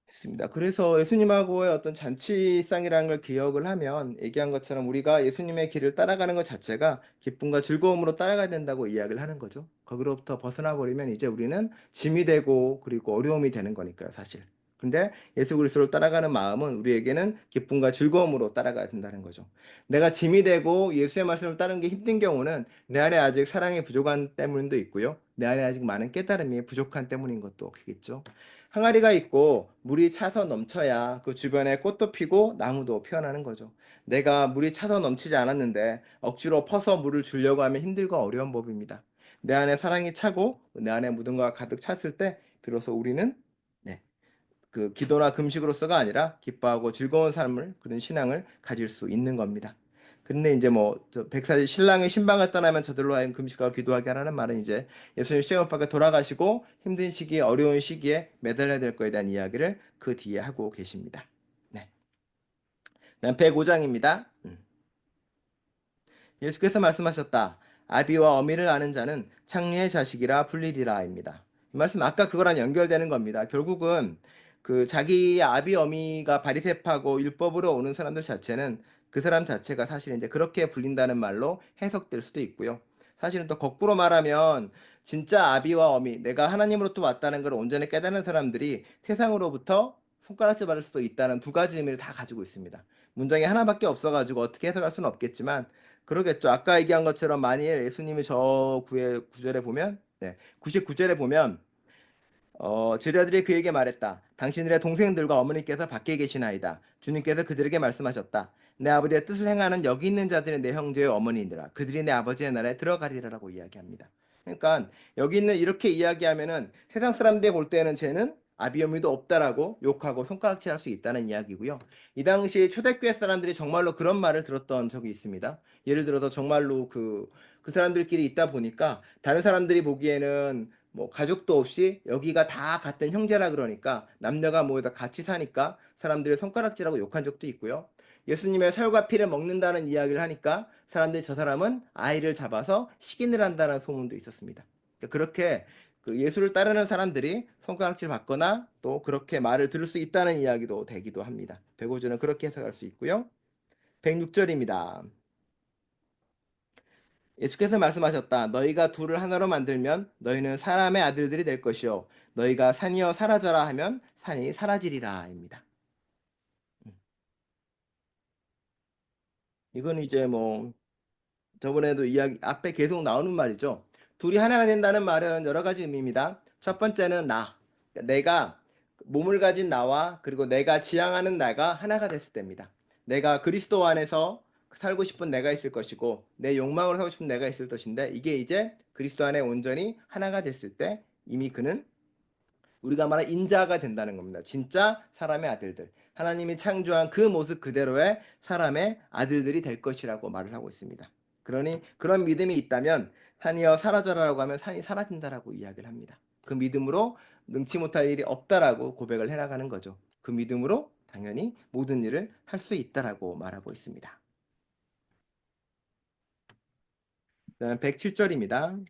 했습니다. 그래서 예수님하고의 어떤 잔치상이라는 걸 기억을 하면 얘기한 것처럼 우리가 예수님의 길을 따라가는 것 자체가 기쁨과 즐거움으로 따라가야 된다고 이야기를 하는 거죠. 거기로부터 벗어나 버리면 이제 우리는 짐이 되고 그리고 어려움이 되는 거니까요, 사실. 근데 예수 그리스도를 따라가는 마음은 우리에게는 기쁨과 즐거움으로 따라가야 된다는 거죠. 내가 짐이 되고 예수의 말씀을 따르는 게 힘든 경우는 내 안에 아직 사랑이 부족한 때문도 있고요. 내 안에 아직 많은 깨달음이 부족한 때문인 것도 크겠죠. 항아리가 있고 물이 차서 넘쳐야 그 주변에 꽃도 피고 나무도 피어나는 거죠. 내가 물이 차서 넘치지 않았는데 억지로 퍼서 물을 주려고 하면 힘들고 어려운 법입니다. 내 안에 사랑이 차고 내 안에 모든 것가 가득 찼을 때 비로소 우리는 네, 그 기도나 금식으로서가 아니라 기뻐하고 즐거운 삶을 그런 신앙을 가질 수 있는 겁니다. 근데 이제 뭐저 백사지 신랑의 신방을 떠나면 저들로 하여금 금식하고 기도하게 하라는 말은 이제 예수님 십자가 밖에 돌아가시고 힘든 시기에 어려운 시기에 매달려야 될 거에 대한 이야기를 그 뒤에 하고 계십니다. 네. 다음 105장입니다. 예수께서 말씀하셨다. 아비와 어미를 아는 자는 창리의 자식이라 불리리라입니다. 이 말씀 아까 그거랑 연결되는 겁니다. 결국은 그 자기 아비 어미가 바리새파고 율법으로 오는 사람들 자체는 그 사람 자체가 사실 이제 그렇게 불린다는 말로 해석될 수도 있고요. 사실은 또 거꾸로 말하면 진짜 아비와 어미, 내가 하나님으로부터 왔다는 걸 온전히 깨닫는 사람들이 세상으로부터 손가락질 받을 수도 있다는 두 가지 의미를 다 가지고 있습니다. 문장이 하나밖에 없어가지고 어떻게 해석할 수는 없겠지만 그러겠죠. 아까 얘기한 것처럼 만일 예수님이 저 구절에 보면, 네, 99절에 보면, 제자들이 그에게 말했다. 당신들의 동생들과 어머니께서 밖에 계시나이다. 주님께서 그들에게 말씀하셨다. 내 아버지의 뜻을 행하는 여기 있는 자들이 내 형제의 어머니이니라. 그들이 내 아버지의 나라에 들어가리라라고 이야기합니다. 그러니까 여기 있는 이렇게 이야기하면은 세상 사람들이 볼 때는 쟤는 아비어미도 없다라고 욕하고 손가락질할 수 있다는 이야기고요. 이 당시 초대교회 사람들이 정말로 그런 말을 들었던 적이 있습니다. 예를 들어서 정말로 그 사람들끼리 있다 보니까 다른 사람들이 보기에는 뭐 가족도 없이 여기가 다 같은 형제라 그러니까 남녀가 모여다 같이 사니까 사람들이 손가락질하고 욕한 적도 있고요. 예수님의 살과 피를 먹는다는 이야기를 하니까 사람들이 저 사람은 아이를 잡아서 식인을 한다는 소문도 있었습니다. 그렇게 그 예수를 따르는 사람들이 손가락질 받거나 또 그렇게 말을 들을 수 있다는 이야기도 되기도 합니다. 백오절은 그렇게 해석할 수 있고요. 106절입니다. 예수께서 말씀하셨다. 너희가 둘을 하나로 만들면 너희는 사람의 아들들이 될 것이요. 너희가 산이여 사라져라 하면 산이 사라지리라입니다. 이건 이제 뭐 저번에도 이야기 앞에 계속 나오는 말이죠. 둘이 하나가 된다는 말은 여러 가지 의미입니다. 첫 번째는 나. 내가 몸을 가진 나와 그리고 내가 지향하는 나가 하나가 됐을 때입니다. 내가 그리스도 안에서 살고 싶은 내가 있을 것이고 내 욕망으로 살고 싶은 내가 있을 것인데 이게 이제 그리스도 안에 온전히 하나가 됐을 때 이미 그는 우리가 말한 인자가 된다는 겁니다. 진짜 사람의 아들들. 하나님이 창조한 그 모습 그대로의 사람의 아들들이 될 것이라고 말을 하고 있습니다. 그러니 그런 믿음이 있다면 산이여 사라져라라고 하면 산이 사라진다라고 이야기를 합니다. 그 믿음으로 능치 못할 일이 없다라고 고백을 해나가는 거죠. 그 믿음으로 당연히 모든 일을 할 수 있다라고 말하고 있습니다. 107절입니다.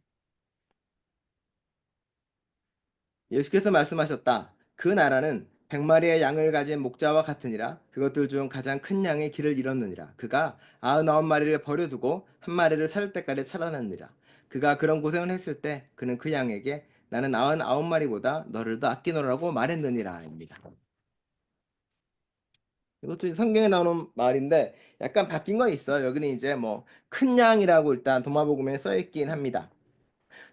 예수께서 말씀하셨다. 그 나라는 100마리의 양을 가진 목자와 같으니라. 그것들 중 가장 큰 양의 길을 잃었느니라. 그가 99마리를 버려두고 한 마리를 찾을 때까지 찾아냈느니라. 그가 그런 고생을 했을 때 그는 그 양에게 나는 99마리보다 너를 더 아끼노라고 말했느니라입니다. 이것도 성경에 나오는 말인데 약간 바뀐 건 있어요. 여기는 이제 뭐 큰 양이라고 일단 도마복음에 써 있긴 합니다.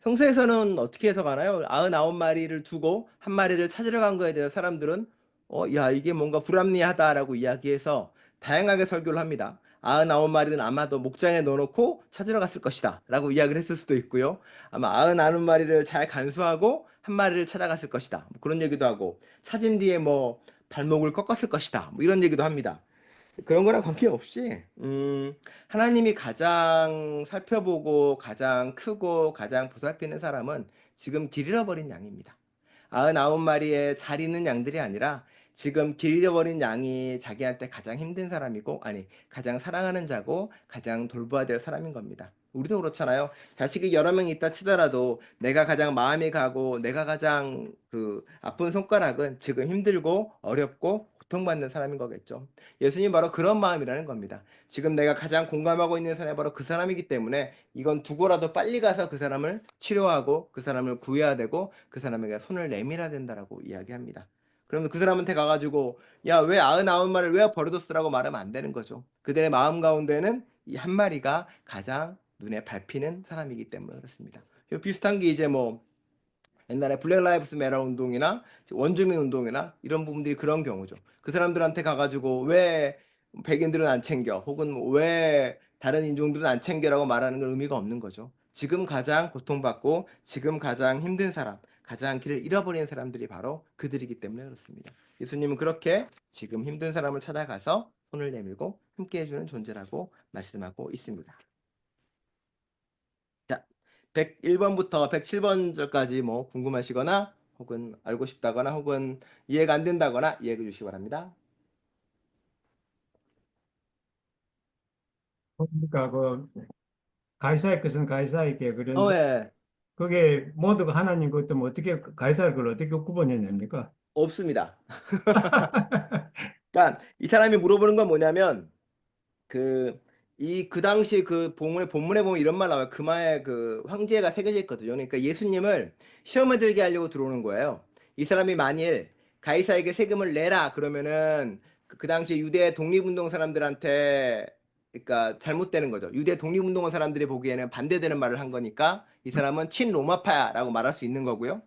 성서에서는 어떻게 해석하나요? 99마리를 두고 한 마리를 찾으러 간 거에 대해서 사람들은 야, 이게 뭔가 불합리하다라고 이야기해서 다양하게 설교를 합니다. 99마리는 아마도 목장에 넣어놓고 찾으러 갔을 것이다 라고 이야기를 했을 수도 있고요. 아마 99마리를 잘 간수하고 한 마리를 찾아갔을 것이다. 뭐 그런 얘기도 하고 찾은 뒤에 뭐 발목을 꺾었을 것이다. 뭐 이런 얘기도 합니다. 그런 거랑 관계없이 하나님이 가장 살펴보고 가장 크고 가장 보살피는 사람은 지금 길 잃어버린 양입니다. 99마리의 잘 있는 양들이 아니라 지금 길 잃어버린 양이 자기한테 가장 힘든 사람이고 아니 가장 사랑하는 자고 가장 돌봐야 될 사람인 겁니다. 우리도 그렇잖아요. 자식이 여러 명 있다 치더라도 내가 가장 마음이 가고 내가 가장 그 아픈 손가락은 지금 힘들고 어렵고 고통받는 사람인 거겠죠. 예수님 바로 그런 마음이라는 겁니다. 지금 내가 가장 공감하고 있는 사람이 바로 그 사람이기 때문에 이건 두고라도 빨리 가서 그 사람을 치료하고 그 사람을 구해야 되고 그 사람에게 손을 내밀어야 된다라고 이야기합니다. 그러면 그 사람한테 가가지고 야, 왜 99마리를 왜 버려뒀으라고 말하면 안 되는 거죠. 그들의 마음 가운데는 이 한 마리가 가장 눈에 밟히는 사람이기 때문에 그렇습니다. 비슷한 게 이제 뭐 옛날에 블랙 라이브스 매러 운동이나 원주민 운동이나 이런 부분들이 그런 경우죠. 그 사람들한테 가가지고 왜 백인들은 안 챙겨 혹은 왜 다른 인종들은 안 챙겨라고 말하는 건 의미가 없는 거죠. 지금 가장 고통받고 지금 가장 힘든 사람, 가장 길을 잃어버린 사람들이 바로 그들이기 때문에 그렇습니다. 예수님은 그렇게 지금 힘든 사람을 찾아가서 손을 내밀고 함께 해주는 존재라고 말씀하고 있습니다. 자, 101번부터 107번절까지 뭐 궁금하시거나 혹은 알고 싶다거나 혹은 이해가 안 된다거나 이해해 주시기 바랍니다. 그러니까 그 가이사의 것은 가이사에게 그런데 예. 그게 모두가 하나님 것도 뭐 어떻게 가이사의 걸 어떻게 구분해냅니까? 없습니다. 그러니까 이 사람이 물어보는 건 뭐냐면 그 당시 그 본문에 보면 이런 말 나와요. 금화에 그 황제가 새겨져 있거든요. 그러니까 예수님을 시험에 들게 하려고 들어오는 거예요. 이 사람이 만일 가이사에게 세금을 내라 그러면은 그 당시 유대 독립운동 사람들한테 그러니까 잘못되는 거죠. 유대 독립운동 사람들이 보기에는 반대되는 말을 한 거니까 이 사람은 친로마파야라고 말할 수 있는 거고요.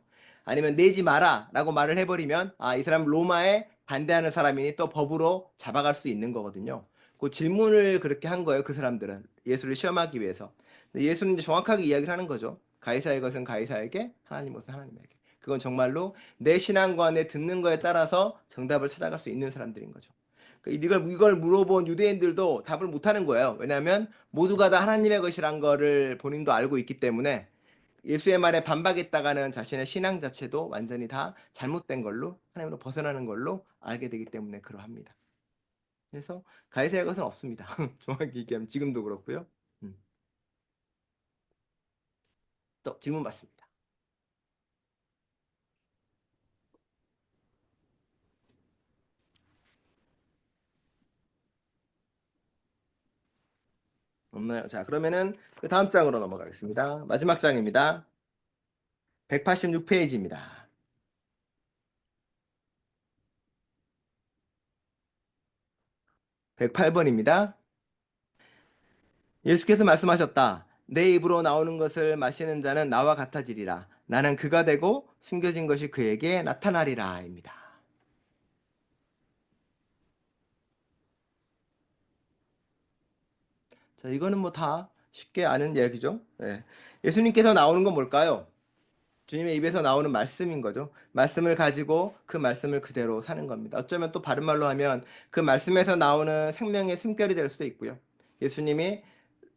아니면 내지 마라라고 말을 해버리면 이 사람 로마에 반대하는 사람이니 또 법으로 잡아갈 수 있는 거거든요. 그 질문을 그렇게 한 거예요. 그 사람들은 예수를 시험하기 위해서. 근데 예수는 이제 정확하게 이야기를 하는 거죠. 가이사의 것은 가이사에게, 하나님 것은 하나님에게. 그건 정말로 내 신앙과 내 듣는 거에 따라서 정답을 찾아갈 수 있는 사람들인 거죠. 그러니까 이걸 물어본 유대인들도 답을 못하는 거예요. 왜냐하면 모두가 다 하나님의 것이란 거를 본인도 알고 있기 때문에 예수의 말에 반박했다가는 자신의 신앙 자체도 완전히 다 잘못된 걸로 하나님으로 벗어나는 걸로 알게 되기 때문에 그러합니다. 그래서 가이사의 것은 없습니다. 정확히 얘기하면 지금도 그렇고요. 음. 또 질문 받습니다. 없나요? 자, 그러면은 그 다음 장으로 넘어가겠습니다. 마지막 장입니다. 186페이지입니다. 108번입니다. 예수께서 말씀하셨다. 내 입으로 나오는 것을 마시는 자는 나와 같아지리라. 나는 그가 되고 숨겨진 것이 그에게 나타나리라입니다. 자, 이거는 뭐 다 쉽게 아는 이야기죠. 예. 예수님께서 나오는 건 뭘까요? 주님의 입에서 나오는 말씀인 거죠. 말씀을 가지고 그 말씀을 그대로 사는 겁니다. 어쩌면 또 바른 말로 하면 그 말씀에서 나오는 생명의 숨결이 될 수도 있고요. 예수님이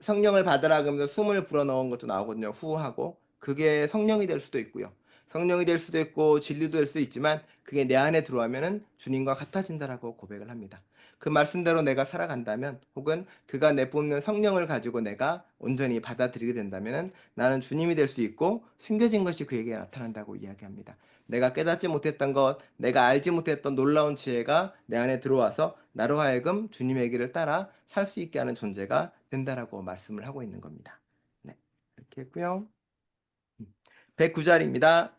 성령을 받으라 그러면서 숨을 불어넣은 것도 나오거든요. 후하고. 그게 성령이 될 수도 있고요. 성령이 될 수도 있고 진리도 될 수도 있지만 그게 내 안에 들어오면은 주님과 같아진다라고 고백을 합니다. 그 말씀대로 내가 살아간다면 혹은 그가 내뿜는 성령을 가지고 내가 온전히 받아들이게 된다면은 나는 주님이 될 수 있고 숨겨진 것이 그에게 나타난다고 이야기합니다. 내가 깨닫지 못했던 것, 내가 알지 못했던 놀라운 지혜가 내 안에 들어와서 나로 하여금 주님의 길을 따라 살 수 있게 하는 존재가 된다라고 말씀을 하고 있는 겁니다. 네, 이렇게 했고요. 109절입니다.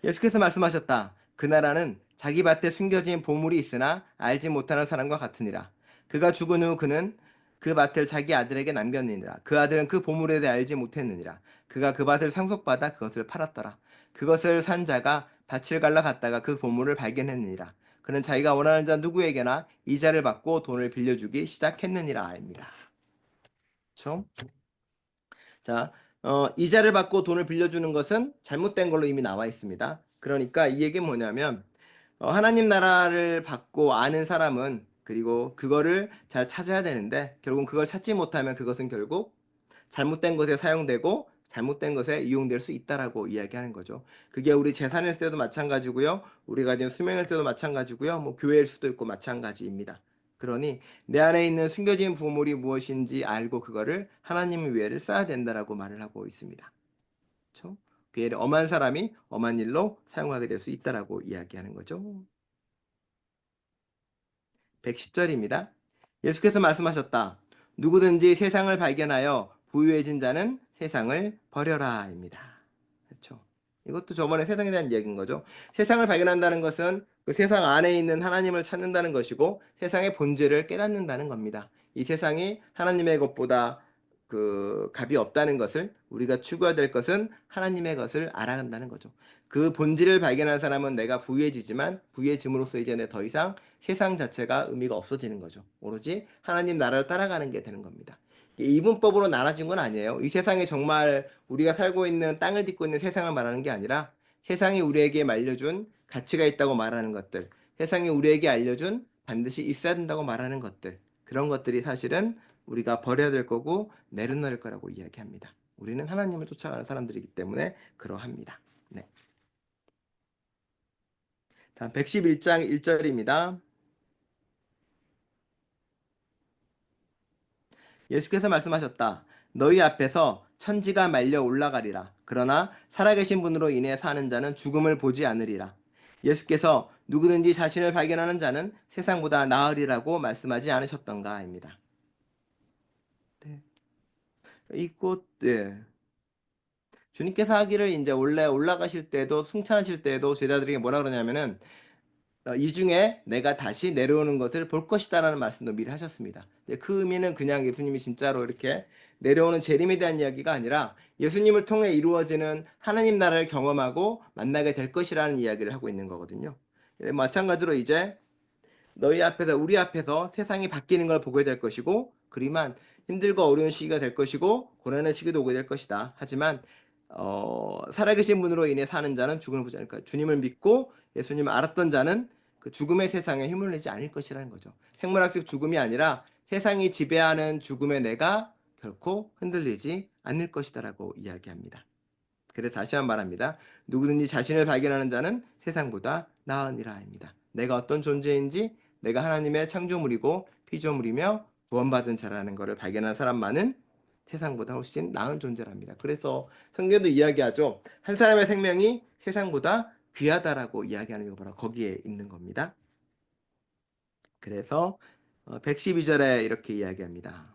예수께서 말씀하셨다. 그 나라는 자기 밭에 숨겨진 보물이 있으나 알지 못하는 사람과 같으니라. 그가 죽은 후 그는 그 밭을 자기 아들에게 남겼느니라. 그 아들은 그 보물에 대해 알지 못했느니라. 그가 그 밭을 상속받아 그것을 팔았더라. 그것을 산 자가 밭을 갈라 갔다가 그 보물을 발견했느니라. 그는 자기가 원하는 자 누구에게나 이자를 받고 돈을 빌려주기 시작했느니라. 아닙니다. 그렇죠? 자, 이자를 받고 돈을 빌려주는 것은 잘못된 걸로 이미 나와 있습니다. 그러니까 이 얘기는 뭐냐면 하나님 나라를 받고 아는 사람은 그리고 그거를 잘 찾아야 되는데 결국은 그걸 찾지 못하면 그것은 결국 잘못된 것에 사용되고 잘못된 것에 이용될 수 있다라고 이야기하는 거죠. 그게 우리 재산일 때도 마찬가지고요. 우리가 지금 수명일 때도 마찬가지고요. 뭐 교회일 수도 있고 마찬가지입니다. 그러니 내 안에 있는 숨겨진 부물이 무엇인지 알고 그거를 하나님의 위해를 써야 된다라고 말을 하고 있습니다. 그렇죠? 그 엄한 사람이 엄한 일로 사용하게 될 수 있다라고 이야기하는 거죠. 110절입니다. 예수께서 말씀하셨다. 누구든지 세상을 발견하여 부유해진 자는 세상을 버려라입니다. 그렇죠? 이것도 저번에 세상에 대한 얘기인 거죠. 세상을 발견한다는 것은 그 세상 안에 있는 하나님을 찾는다는 것이고 세상의 본질을 깨닫는다는 겁니다. 이 세상이 하나님의 것보다 그 값이 없다는 것을 우리가 추구해야 될 것은 하나님의 것을 알아간다는 거죠. 그 본질을 발견한 사람은 내가 부유해지지만 부유해짐으로써 이제 내 더 이상 세상 자체가 의미가 없어지는 거죠. 오로지 하나님 나라를 따라가는 게 되는 겁니다. 이분법으로 나눠진 건 아니에요. 이 세상에 정말 우리가 살고 있는 땅을 딛고 있는 세상을 말하는 게 아니라 세상이 우리에게 말려준 가치가 있다고 말하는 것들, 세상이 우리에게 알려준 반드시 있어야 된다고 말하는 것들, 그런 것들이 사실은 우리가 버려야 될 거고 내려놓을 거라고 이야기합니다. 우리는 하나님을 쫓아가는 사람들이기 때문에 그러합니다. 네. 다음 111장 1절입니다. 예수께서 말씀하셨다. 너희 앞에서 천지가 말려 올라가리라. 그러나 살아계신 분으로 인해 사는 자는 죽음을 보지 않으리라. 예수께서 누구든지 자신을 발견하는 자는 세상보다 나으리라고 말씀하지 않으셨던가입니다. 네. 이곳 예. 주님께서 하기를 이제 원래 올라가실 때도 승천하실 때도 제자들에게 뭐라 그러냐면은 이 중에 내가 다시 내려오는 것을 볼 것이다라는 말씀도 미리 하셨습니다. 그 의미는 그냥 예수님이 진짜로 이렇게 내려오는 재림에 대한 이야기가 아니라 예수님을 통해 이루어지는 하나님 나라를 경험하고 만나게 될 것이라는 이야기를 하고 있는 거거든요. 마찬가지로 이제 너희 앞에서 우리 앞에서 세상이 바뀌는 걸 보게 될 것이고 그리만 힘들고 어려운 시기가 될 것이고 고난의 시기도 오게 될 것이다. 하지만 살아계신 분으로 인해 사는 자는 죽음을 보지 않을까. 주님을 믿고 예수님을 알았던 자는 그 죽음의 세상에 힘을 내지 않을 것이라는 거죠. 생물학적 죽음이 아니라 세상이 지배하는 죽음의 내가 결코 흔들리지 않을 것이다라고 이야기합니다. 그래 다시 한 번 말합니다. 누구든지 자신을 발견하는 자는 세상보다 나으니라입니다. 내가 어떤 존재인지 내가 하나님의 창조물이고 피조물이며 구원받은 자라는 것을 발견한 사람만은 세상보다 훨씬 나은 존재랍니다. 그래서 성경도 이야기하죠. 한 사람의 생명이 세상보다 귀하다라고 이야기하는 게 바로 거기에 있는 겁니다. 그래서 112절에 이렇게 이야기합니다.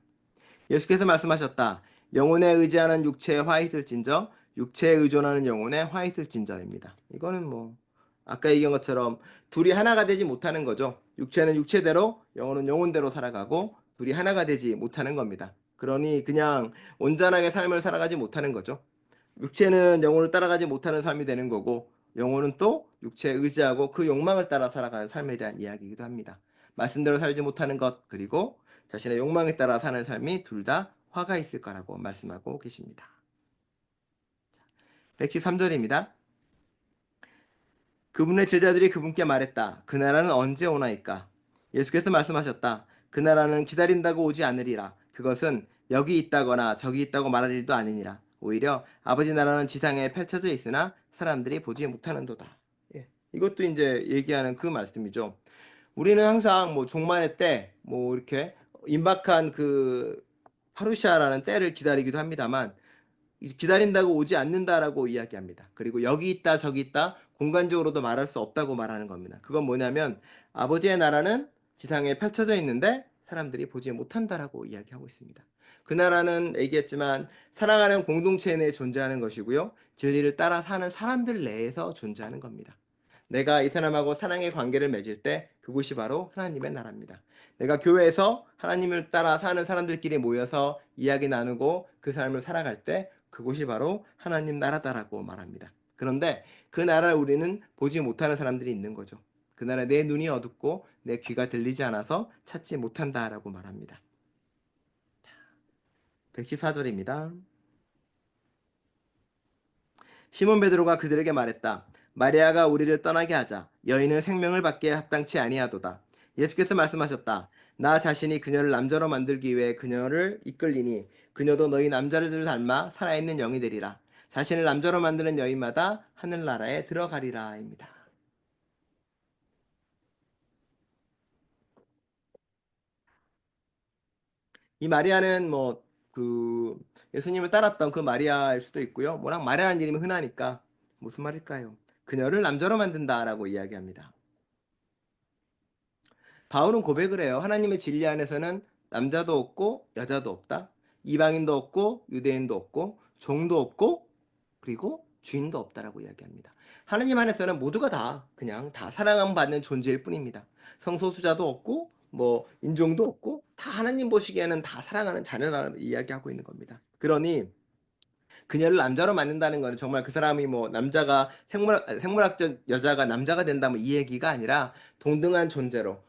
예수께서 말씀하셨다. 영혼에 의지하는 육체에 화 있을진저 육체에 의존하는 영혼에 화 있을진저입니다. 이거는 뭐 아까 얘기한 것처럼 둘이 하나가 되지 못하는 거죠. 육체는 육체대로 영혼은 영혼대로 살아가고 둘이 하나가 되지 못하는 겁니다. 그러니 그냥 온전하게 삶을 살아가지 못하는 거죠. 육체는 영혼을 따라가지 못하는 삶이 되는 거고 영혼은 또 육체에 의지하고 그 욕망을 따라 살아가는 삶에 대한 이야기이기도 합니다. 말씀대로 살지 못하는 것 그리고 자신의 욕망에 따라 사는 삶이 둘 다 화가 있을 거라고 말씀하고 계십니다. 113절입니다. 그분의 제자들이 그분께 말했다. 그 나라는 언제 오나이까? 예수께서 말씀하셨다. 그 나라는 기다린다고 오지 않으리라. 그것은 여기 있다거나 저기 있다고 말할 일도 아니니라. 오히려 아버지 나라는 지상에 펼쳐져 있으나 사람들이 보지 못하는도다. 예. 이것도 이제 얘기하는 그 말씀이죠. 우리는 항상 뭐 종말의 때, 뭐 이렇게 임박한 그 파루시아라는 때를 기다리기도 합니다만 기다린다고 오지 않는다라고 이야기합니다. 그리고 여기 있다 저기 있다 공간적으로도 말할 수 없다고 말하는 겁니다. 그건 뭐냐면 아버지의 나라는 지상에 펼쳐져 있는데 사람들이 보지 못한다라고 이야기하고 있습니다. 그 나라는 얘기했지만 사랑하는 공동체 내에 존재하는 것이고요. 진리를 따라 사는 사람들 내에서 존재하는 겁니다. 내가 이 사람하고 사랑의 관계를 맺을 때 그곳이 바로 하나님의 나라입니다. 내가 교회에서 하나님을 따라 사는 사람들끼리 모여서 이야기 나누고 그 삶을 살아갈 때 그곳이 바로 하나님 나라다라고 말합니다. 그런데 그 나라를 우리는 보지 못하는 사람들이 있는 거죠. 그 나라 내 눈이 어둡고 내 귀가 들리지 않아서 찾지 못한다라고 말합니다. 114절입니다. 시몬 베드로가 그들에게 말했다. 마리아가 우리를 떠나게 하자. 여인은 생명을 받기에 합당치 아니하도다. 예수께서 말씀하셨다. 나 자신이 그녀를 남자로 만들기 위해 그녀를 이끌리니 그녀도 너희 남자를 닮아 살아있는 영이 되리라. 자신을 남자로 만드는 여인마다 하늘나라에 들어가리라입니다. 이 마리아는 뭐 그 예수님을 따랐던 그 마리아일 수도 있고요. 워낙 마리아는 이름이 흔하니까 무슨 말일까요? 그녀를 남자로 만든다라고 이야기합니다. 바울은 고백을 해요. 하나님의 진리 안에서는 남자도 없고 여자도 없다. 이방인도 없고 유대인도 없고 종도 없고 그리고 주인도 없다라고 이야기합니다. 하나님 안에서는 모두가 다 그냥 다 사랑받는 존재일 뿐입니다. 성소수자도 없고 뭐 인종도 없고 다 하나님 보시기에는 다 사랑하는 자녀라는 이야기하고 있는 겁니다. 그러니 그녀를 남자로 만든다는 거는 정말 그 사람이 뭐 남자가 생물학적 여자가 남자가 된다면 이 얘기가 아니라 동등한 존재로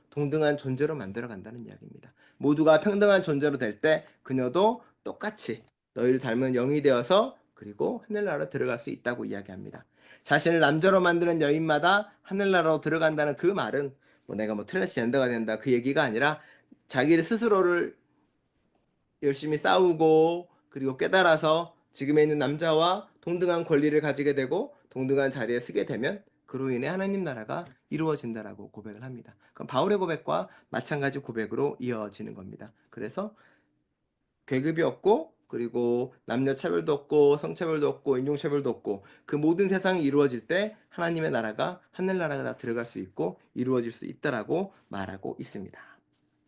만들어 간다는 이야기입니다. 모두가 평등한 존재로 될 때 그녀도 똑같이 너희를 닮은 영이 되어서 그리고 하늘나라로 들어갈 수 있다고 이야기합니다. 자신을 남자로 만드는 여인마다 하늘나라로 들어간다는 그 말은 뭐 내가 뭐 트랜스젠더가 된다 그 얘기가 아니라 자기를 스스로를 열심히 싸우고 그리고 깨달아서 지금에 있는 남자와 동등한 권리를 가지게 되고 동등한 자리에 서게 되면 그로 인해 하나님 나라가 이루어진다라고 고백을 합니다. 그럼 바울의 고백과 마찬가지 고백으로 이어지는 겁니다. 그래서 계급이 없고 그리고 남녀 차별도 없고 성차별도 없고 인종차별도 없고 그 모든 세상이 이루어질 때 하나님의 나라가 하늘나라가 들어갈 수 있고 이루어질 수 있다라고 말하고 있습니다.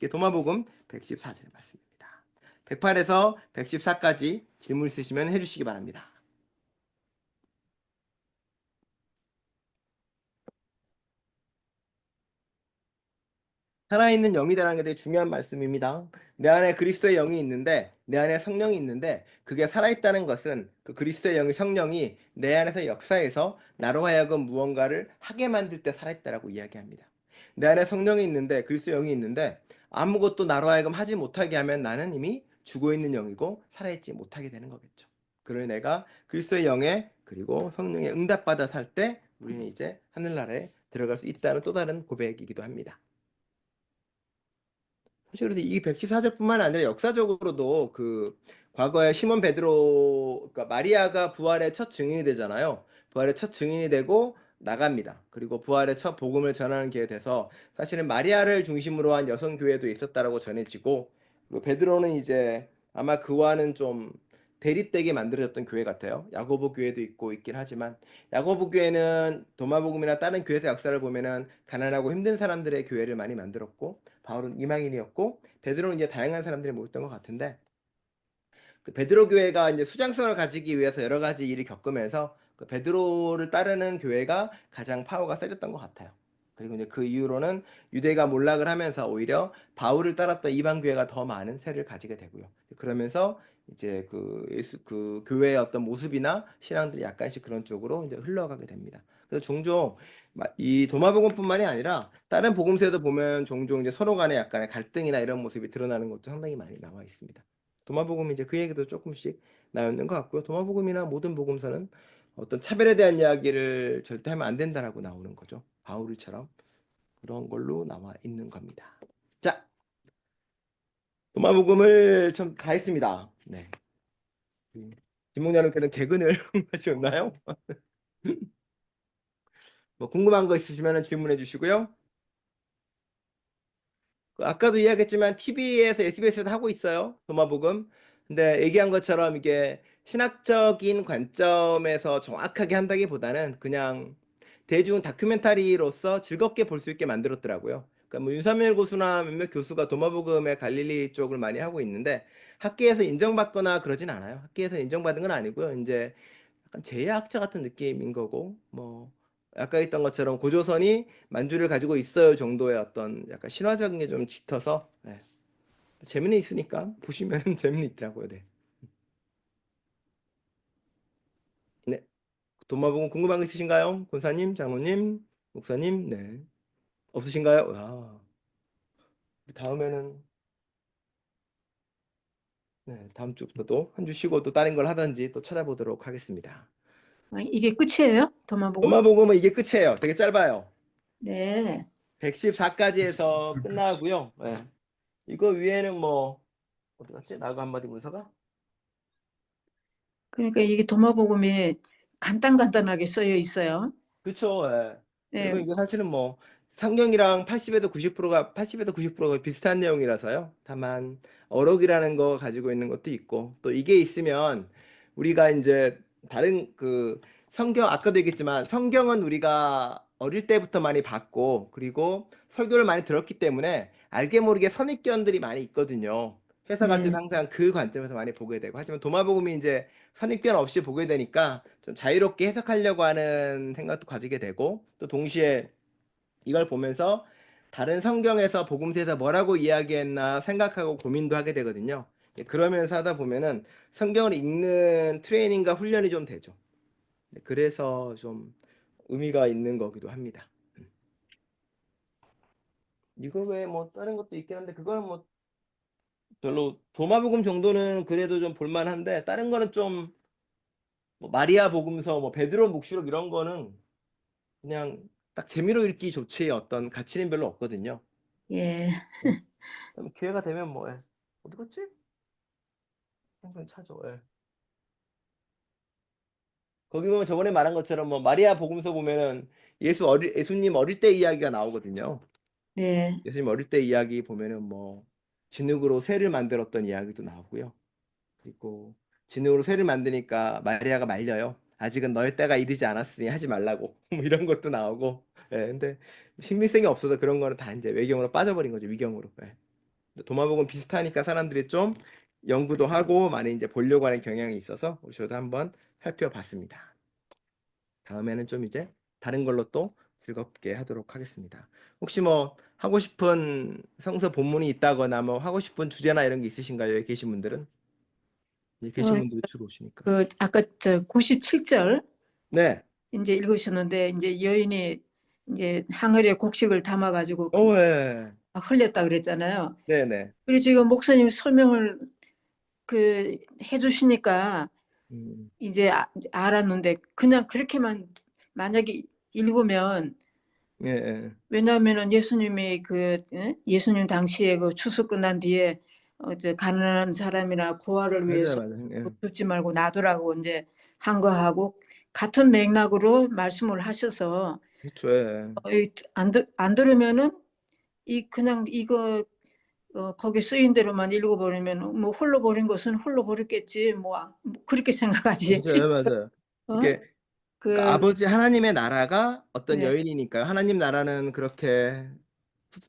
이게 도마복음 114절의 말씀입니다. 108에서 114까지 질문 있으시면 해주시기 바랍니다. 살아있는 영이라는 게 되게 중요한 말씀입니다. 내 안에 그리스도의 영이 있는데, 내 안에 성령이 있는데, 그게 살아있다는 것은 그 그리스도의 영이 성령이 내 안에서 역사해서 나로 하여금 무언가를 하게 만들 때 살아있다라고 이야기합니다. 내 안에 성령이 있는데, 그리스도의 영이 있는데, 아무것도 나로 하여금 하지 못하게 하면 나는 이미 죽어 있는 영이고 살아있지 못하게 되는 거겠죠. 그러니 내가 그리스도의 영에 그리고 성령에 응답받아 살 때 우리는 이제 하늘나라에 들어갈 수 있다는 또 다른 고백이기도 합니다. 사실 그래서 이 백지사제뿐만 아니라 역사적으로도 그 과거에 시몬 베드로 그러니까 마리아가 부활의 첫 증인이 되잖아요. 부활의 첫 증인이 되고 나갑니다. 그리고 부활의 첫 복음을 전하는 기회 돼서 사실은 마리아를 중심으로 한 여성 교회도 있었다라고 전해지고 그리고 베드로는 이제 아마 그와는 좀 대립되게 만들어졌던 교회 같아요. 야고보 교회도 있고 있긴 하지만 야고보 교회는 도마복음이나 다른 교회에서 역사를 보면은 가난하고 힘든 사람들의 교회를 많이 만들었고 바울은 이방인이었고 베드로는 이제 다양한 사람들이 모였던 것 같은데 그 베드로 교회가 이제 수장성을 가지기 위해서 여러 가지 일을 겪으면서 그 베드로를 따르는 교회가 가장 파워가 세졌던 것 같아요. 그리고 이제 그 이후로는 유대가 몰락을 하면서 오히려 바울을 따랐던 이방 교회가 더 많은 세를 가지게 되고요. 그러면서 이제 그 교회의 어떤 모습이나 신앙들이 약간씩 그런 쪽으로 이제 흘러가게 됩니다. 그래서 종종 이 도마복음뿐만이 아니라 다른 복음서에도 보면 종종 이제 서로 간에 약간의 갈등이나 이런 모습이 드러나는 것도 상당히 많이 나와 있습니다. 도마복음이 이제 그 얘기도 조금씩 나와 있는 것 같고요. 도마복음이나 모든 복음서는 어떤 차별에 대한 이야기를 절대 하면 안 된다라고 나오는 거죠. 바울처럼 그런 걸로 나와 있는 겁니다. 자, 도마복음을 좀 다 했습니다. 네. 김목녀님께는 개근을 하셨나요? 뭐 궁금한 거 있으시면 질문해 주시고요. 아까도 이야기했지만 TV에서 SBS에서 하고 있어요. 도마복음. 근데 얘기한 것처럼 이게 신학적인 관점에서 정확하게 한다기보다는 그냥 대중 다큐멘터리로서 즐겁게 볼 수 있게 만들었더라고요. 그러니까 뭐 윤석열 교수나 몇몇 교수가 도마복음의 갈릴리 쪽을 많이 하고 있는데 학계에서 인정받거나 그러진 않아요. 학계에서 인정받은 건 아니고요. 이제 약간 제야학자 같은 느낌인 거고 뭐 아까 했던 것처럼 고조선이 만주를 가지고 있어요 정도의 어떤 약간 신화적인 게 좀 짙어서 네. 재미는 있으니까 보시면 재미는 있더라고요. 네. 네. 도마복음 궁금한 거 있으신가요? 권사님, 장로님, 목사님, 네. 없으신가요? 아, 다음에는 네, 다음 주부터 또 한 주 쉬고 또 다른 걸 하든지 또 찾아보도록 하겠습니다. 아, 이게 끝이에요? 도마복음? 도마복음은 이게 끝이에요. 되게 짧아요. 네. 114까지 해서 끝나고요. 네. 이거 위에는 뭐 어디 갔지? 나가 한마디 문서가? 그러니까 이게 도마복음이 간단간단하게 쓰여 있어요. 그쵸. 예. 그리고 네. 이게 사실은 뭐 성경이랑 80에서 90%가 비슷한 내용이라서요. 다만 어록이라는 거 가지고 있는 것도 있고 또 이게 있으면 우리가 이제 다른 성경 아까도 얘기했지만 성경은 우리가 어릴 때부터 많이 봤고 그리고 설교를 많이 들었기 때문에 알게 모르게 선입견들이 많이 있거든요. 해석할 때는 네. 항상 그 관점에서 많이 보게 되고 하지만 도마복음이 이제 선입견 없이 보게 되니까 좀 자유롭게 해석하려고 하는 생각도 가지게 되고 또 동시에 이걸 보면서 다른 성경에서 복음서에서 뭐라고 이야기했나 생각하고 고민도 하게 되거든요. 그러면서 하다 보면은 성경을 읽는 트레이닝과 훈련이 좀 되죠. 그래서 좀 의미가 있는 거기도 합니다. 이거 외에 뭐 다른 것도 있긴 한데 그거는 뭐 별로 도마복음 정도는 그래도 좀 볼만한데 다른 거는 좀뭐 마리아 복음서, 뭐 베드로 묵시록 이런 거는 그냥 딱 재미로 읽기 좋지 어떤 가치는 별로 없거든요. 예. 네. 그럼 기회가 되면 뭐 어디 갔지? 항상 찾아. 예. 거기 보면 저번에 말한 것처럼 뭐 마리아 복음서 보면은 예수님 어릴 때 이야기가 나오거든요. 네. 예수님 어릴 때 이야기 보면은 뭐 진흙으로 새를 만들었던 이야기도 나오고요. 그리고 진흙으로 새를 만드니까 마리아가 말려요. 아직은 너의 때가 이르지 않았으니 하지 말라고. 뭐 이런 것도 나오고. 예, 근데 신빙성이 없어서 그런 거는 다 이제 외경으로 빠져버린 거죠. 위경으로. 예. 도마복은 비슷하니까 사람들이 좀 연구도 하고 많이 이제 보려고 하는 경향이 있어서 저도 한번 살펴봤습니다. 다음에는 좀 이제 다른 걸로 또 즐겁게 하도록 하겠습니다. 혹시 뭐 하고 싶은 성서 본문이 있다거나 뭐 하고 싶은 주제나 이런 게 있으신가요? 여기 계신 분들은? 여기 계신 어, 분들이 주로 오시니까. 아까 저 97절 네. 이제 읽으셨는데 이제 여인이 이제 항아리에 곡식을 담아 가지고 오, 예. 흘렸다 그랬잖아요. 네네. 그리고 지금 목사님 설명을 해주시니까 음, 이제 알았는데 그냥 그렇게만 만약에 읽으면 예, 예. 왜냐하면은 예수님이 예수님 당시에 그 추수 끝난 뒤에 이제 가난한 사람이나 고아를 맞아요, 위해서 맞아요. 예. 죽지 말고 놔두라고 이제 한 거하고 같은 맥락으로 말씀을 하셔서 그렇죠. 예. 안 들으면은 그냥 이거 거기 쓰인 대로만 읽어버리면 뭐 홀로 버린 것은 홀로 버렸겠지 뭐 그렇게 생각하지. 맞아요, 맞아요. 어? 이게 그러니까 그 아버지 하나님의 나라가 어떤 네, 여인이니까요. 하나님 나라는 그렇게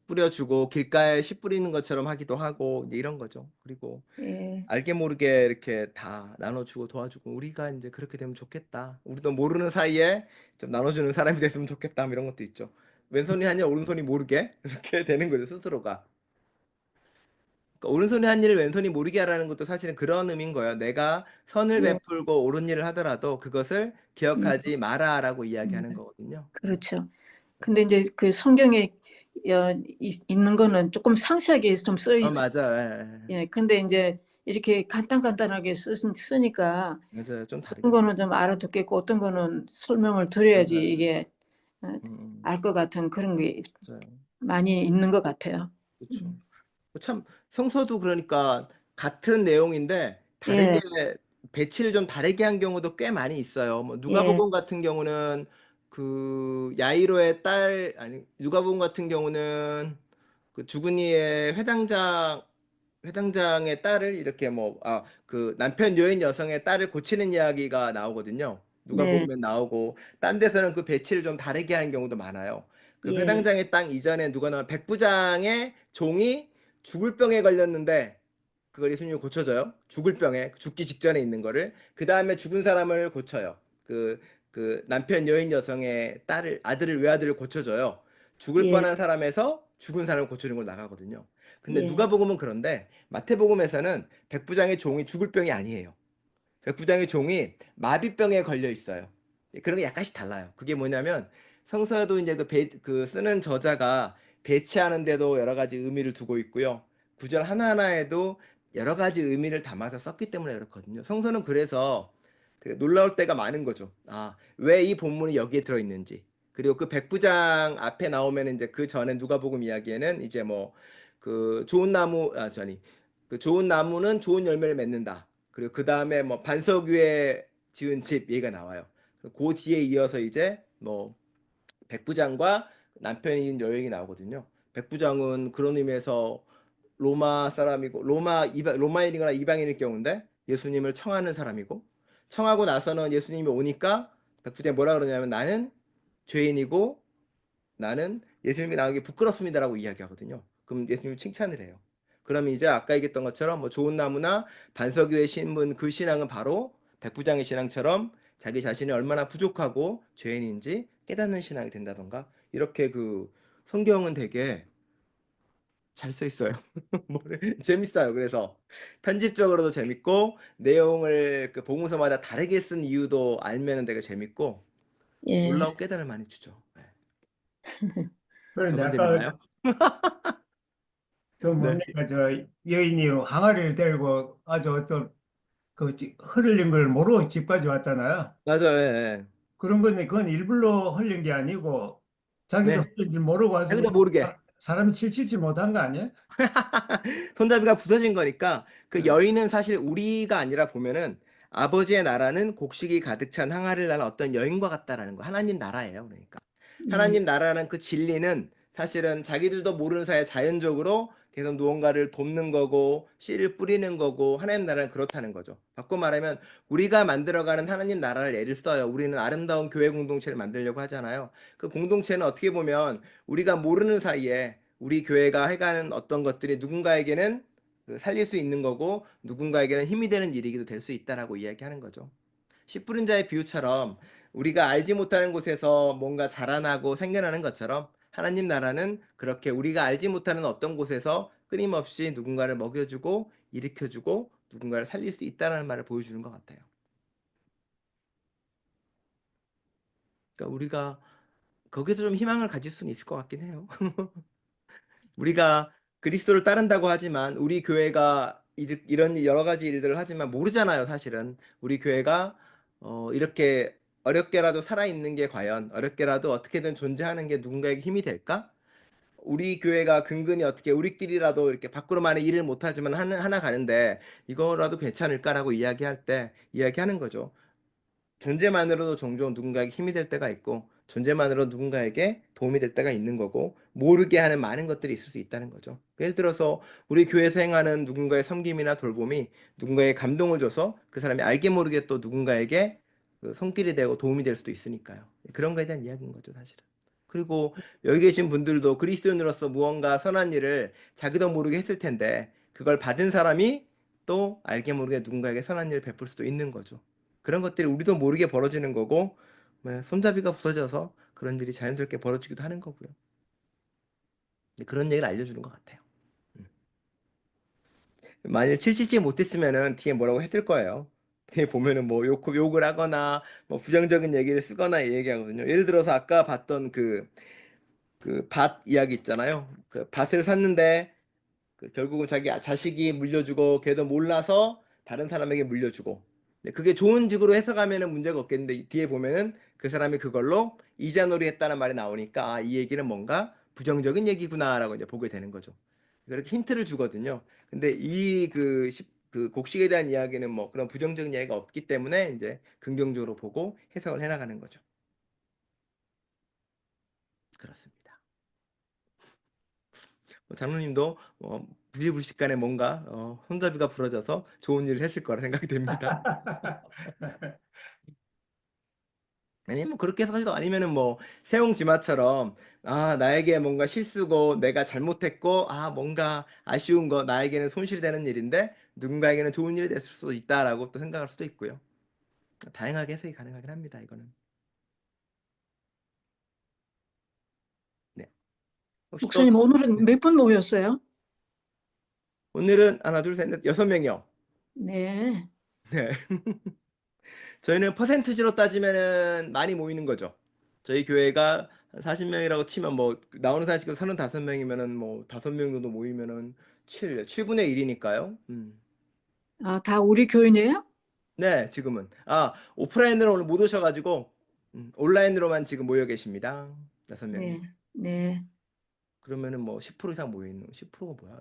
뿌려주고 길가에 씨 뿌리는 것처럼 하기도 하고 이제 이런 거죠. 그리고 예, 알게 모르게 이렇게 다 나눠주고 도와주고 우리가 이제 그렇게 되면 좋겠다. 우리도 모르는 사이에 좀 나눠주는 사람이 됐으면 좋겠다. 뭐 이런 것도 있죠. 왼손이 아니라 오른손이 모르게 이렇게 되는 거죠. 스스로가. 그러니까 오른손이 한 일을 왼손이 모르게 하라는 것도 사실은 그런 의미인 거예요. 내가 선을 예, 베풀고 옳은 일을 하더라도 그것을 음, 기억하지 마라라고 음, 이야기하는 거거든요. 그렇죠. 근데 이제 그 성경에 있는 거는 조금 상세하게 좀 써 있죠. 맞아요. 예, 예. 예, 근데 이제 이렇게 간단간단하게 쓰니까 맞아요. 좀 어떤 다르게. 거는 좀 알아듣겠고 어떤 거는 설명을 드려야지 맞아요. 이게 알 것 같은 그런 게 맞아요. 많이 있는 것 같아요. 그렇죠. 참 성서도 그러니까 같은 내용인데 다르게 예, 배치를 좀 다르게 한 경우도 꽤 많이 있어요. 뭐 예, 누가복음 같은 경우는 그 야이로의 딸 아니 누가복음 같은 경우는 그 주근이의 회당장의 딸을 이렇게 그 남편 여인 여성의 딸을 고치는 이야기가 나오거든요. 네, 누가복음에 나오고 딴 데서는 그 배치를 좀 다르게 하는 경우도 많아요. 그 예, 회당장의 땅 이전에 누가 나와 백부장의 종이 죽을 병에 걸렸는데 그걸 예수님이 고쳐줘요. 죽을 병에 죽기 직전에 있는 거를 그 다음에 죽은 사람을 고쳐요. 그 남편 여인 여성의 아들을 외아들을 고쳐줘요. 죽을 예, 뻔한 사람에서 죽은 사람을 고치는 걸 나가거든요. 근데 예, 누가복음은 그런데 마태복음에서는 백부장의 종이 죽을 병이 아니에요. 백부장의 종이 마비병에 걸려 있어요. 그런 게 약간씩 달라요. 그게 뭐냐면 성서에도 이제 그 쓰는 저자가 배치하는데도 여러 가지 의미를 두고 있고요. 구절 하나하나에도 여러 가지 의미를 담아서 썼기 때문에 그렇거든요. 성서는 그래서 되게 놀라울 때가 많은 거죠. 아, 왜 이 본문이 여기에 들어있는지. 그리고 그 백부장 앞에 나오면 이제 그 전에 누가복음 이야기에는 이제 뭐 그 좋은 나무, 그 좋은 나무는 좋은 열매를 맺는다. 그리고 그 다음에 뭐 반석 위에 지은 집 얘기가 나와요. 그 뒤에 이어서 이제 뭐 백부장과 남편인 여행이 나오거든요. 백부장은 그런 의미에서 로마 사람이고 로마인이거나 이방인일 경우인데 예수님을 청하는 사람이고 청하고 나서는 예수님이 오니까 백부장이 뭐라 그러냐면 나는 죄인이고 나는 예수님이 나오기 부끄럽습니다라고 이야기하거든요. 그럼 예수님이 칭찬을 해요. 그러면 이제 아까 얘기했던 것처럼 뭐 좋은 나무나 반석 위의 신분 그 신앙은 바로 백부장의 신앙처럼 자기 자신이 얼마나 부족하고 죄인인지 깨닫는 신앙이 된다던가 이렇게 그 성경은 되게 잘 써 있어요. 재밌어요. 그래서 편집적으로도 재밌고 내용을 그 복음서마다 다르게 쓴 이유도 알면은 되게 재밌고 예, 놀라운 깨달음을 많이 주죠. 네. 그런데 저만 아까 재밌나요? 그 네. 뭡니까 저 여인이 항아리를 들고 아주 어떤 흘린 걸 모르고 집까지 왔잖아요. 맞아요. 예, 예. 그런 건데 그건 일부러 흘린 게 아니고 자기도 네. 흘린 줄 모르고 와서 자기도 그냥 모르게 사람이 칠칠치 못한 거 아니에요? 손잡이가 부서진 거니까 그 네. 여인은 사실 우리가 아니라 보면은 아버지의 나라는 곡식이 가득 찬 항아리를 나는 어떤 여인과 같다라는 거. 하나님 나라예요. 그러니까 음, 하나님 나라는 그 진리는 사실은 자기들도 모르는 사이에 자연적으로 계속 무언가를 돕는 거고 씨를 뿌리는 거고 하나님 나라는 그렇다는 거죠. 바꿔 말하면 우리가 만들어가는 하나님 나라를 예를 써요. 우리는 아름다운 교회 공동체를 만들려고 하잖아요. 그 공동체는 어떻게 보면 우리가 모르는 사이에 우리 교회가 해가는 어떤 것들이 누군가에게는 그 살릴 수 있는 거고 누군가에게는 힘이 되는 일이기도 될 수 있다라고 이야기하는 거죠. 씨 뿌린 자의 비유처럼 우리가 알지 못하는 곳에서 뭔가 자라나고 생겨나는 것처럼 하나님 나라는 그렇게 우리가 알지 못하는 어떤 곳에서 끊임없이 누군가를 먹여주고 일으켜주고 누군가를 살릴 수 있다는 말을 보여주는 것 같아요. 그러니까 우리가 거기서 좀 희망을 가질 수는 있을 것 같긴 해요. 우리가 그리스도를 따른다고 하지만 우리 교회가 이런 여러 가지 일들을 하지만 모르잖아요, 사실은. 우리 교회가 이렇게 어렵게라도 살아있는 게 과연 어렵게라도 어떻게든 존재하는 게 누군가에게 힘이 될까? 우리 교회가 근근히 어떻게 우리끼리라도 이렇게 밖으로만의 일을 못하지만 하나 가는데 이거라도 괜찮을까라고 이야기하는 거죠. 존재만으로도 종종 누군가에게 힘이 될 때가 있고 존재만으로 누군가에게 도움이 될 때가 있는 거고 모르게 하는 많은 것들이 있을 수 있다는 거죠. 예를 들어서 우리 교회에서 행하는 누군가의 섬김이나 돌봄이 누군가의 감동을 줘서 그 사람이 알게 모르게 또 누군가에게 그 손길이 되고 도움이 될 수도 있으니까요. 그런 거에 대한 이야기인 거죠, 사실은. 그리고 여기 계신 분들도 그리스도인으로서 무언가 선한 일을 자기도 모르게 했을 텐데 그걸 받은 사람이 또 알게 모르게 누군가에게 선한 일을 베풀 수도 있는 거죠. 그런 것들이 우리도 모르게 벌어지는 거고 손잡이가 부서져서 그런 일이 자연스럽게 벌어지기도 하는 거고요. 그런 얘기를 알려주는 것 같아요. 음. 만일 칠칠치 못했으면은 뒤에 뭐라고 했을 거예요. 뒤에 보면은 뭐 욕을 하거나 뭐 부정적인 얘기를 쓰거나 얘기하거든요. 예를 들어서 아까 봤던 그 밭 이야기 있잖아요. 그 밭을 샀는데 결국은 자기 자식이 물려주고 걔도 몰라서 다른 사람에게 물려주고. 네, 그게 좋은 식으로 해석하면은 문제가 없겠는데 뒤에 보면은 그 사람이 그걸로 이자놀이 했다는 말이 나오니까 이 얘기는 뭔가 부정적인 얘기구나라고 이제 보게 되는 거죠. 그렇게 힌트를 주거든요. 근데 그 곡식에 대한 이야기는 뭐 그런 부정적인 이야기가 없기 때문에 이제 긍정적으로 보고 해석을 해나가는 거죠. 그렇습니다. 장로님도 부지불식간에 뭔가 손잡이가 부러져서 좋은 일을 했을 거라 생각이 됩니다. 아니면 그렇게 해서도 아니면은 뭐 세옹지마처럼 나에게 뭔가 실수고 내가 잘못했고 뭔가 아쉬운 거 나에게는 손실이 되는 일인데 누군가에게는 좋은 일이 됐을 수도 있다라고 또 생각할 수도 있고요. 다양하게 해석이 가능하긴 합니다. 이거는. 네. 혹시 또 목사님, 오늘은 몇 분 모였어요? 오늘은 하나 둘 셋 넷 6명이요. 네. 네. 저희는 퍼센트지로 따지면은 많이 모이는 거죠. 저희 교회가 한 40명이라고 치면 뭐 나오는 사람 지금 35명이면은 뭐 5명 정도 모이면은 7분의 1이니까요. 다 우리 교인이에요? 네, 지금은. 오프라인으로 오늘 못 오셔가지고 온라인으로만 지금 모여 계십니다. 6명이. 네. 네. 그러면은 뭐 10% 이상 모여 있는 10%가 뭐야?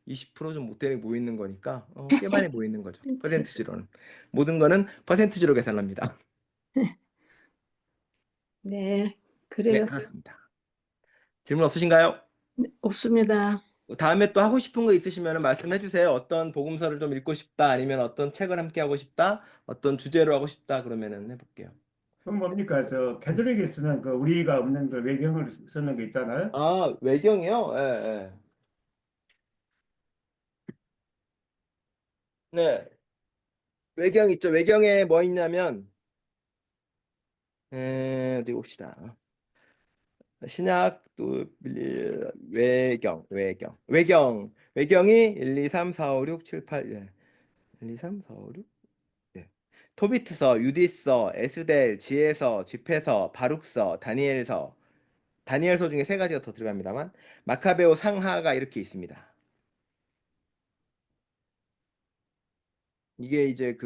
20%좀 못 되게 모여 있는 거니까 꽤 많이 모여 있는 거죠. 퍼센트지로는. 모든 거는 퍼센트지로 계산합니다. 네. 네, 그래요. 그렇습니다. 질문 없으신가요? 없습니다. 다음에 또 하고 싶은 거 있으시면 말씀해 주세요. 어떤 복음서를 좀 읽고 싶다, 아니면 어떤 책을 함께 하고 싶다, 어떤 주제로 하고 싶다, 그러면은 해볼게요. 그럼 뭡니까? 저 캐톨릭에 쓰는 그 우리가 없는 그 외경을 쓰는 거 있잖아요. 외경이요? 예, 예. 네, 외경 있죠. 외경에 뭐 있냐면, 어디 봅시다. 신약 또 외경이 1, 2, 3, 4, 5, 6, 7, 8, 1, 2, 3, 4, 5, 6. 네. 토비트서, 유디서, 에스겔, 지혜서, 집회서, 바룩서, 다니엘서 중에 세 가지가 더 들어갑니다만 마카베오 상하가 이렇게 있습니다. 이게 이제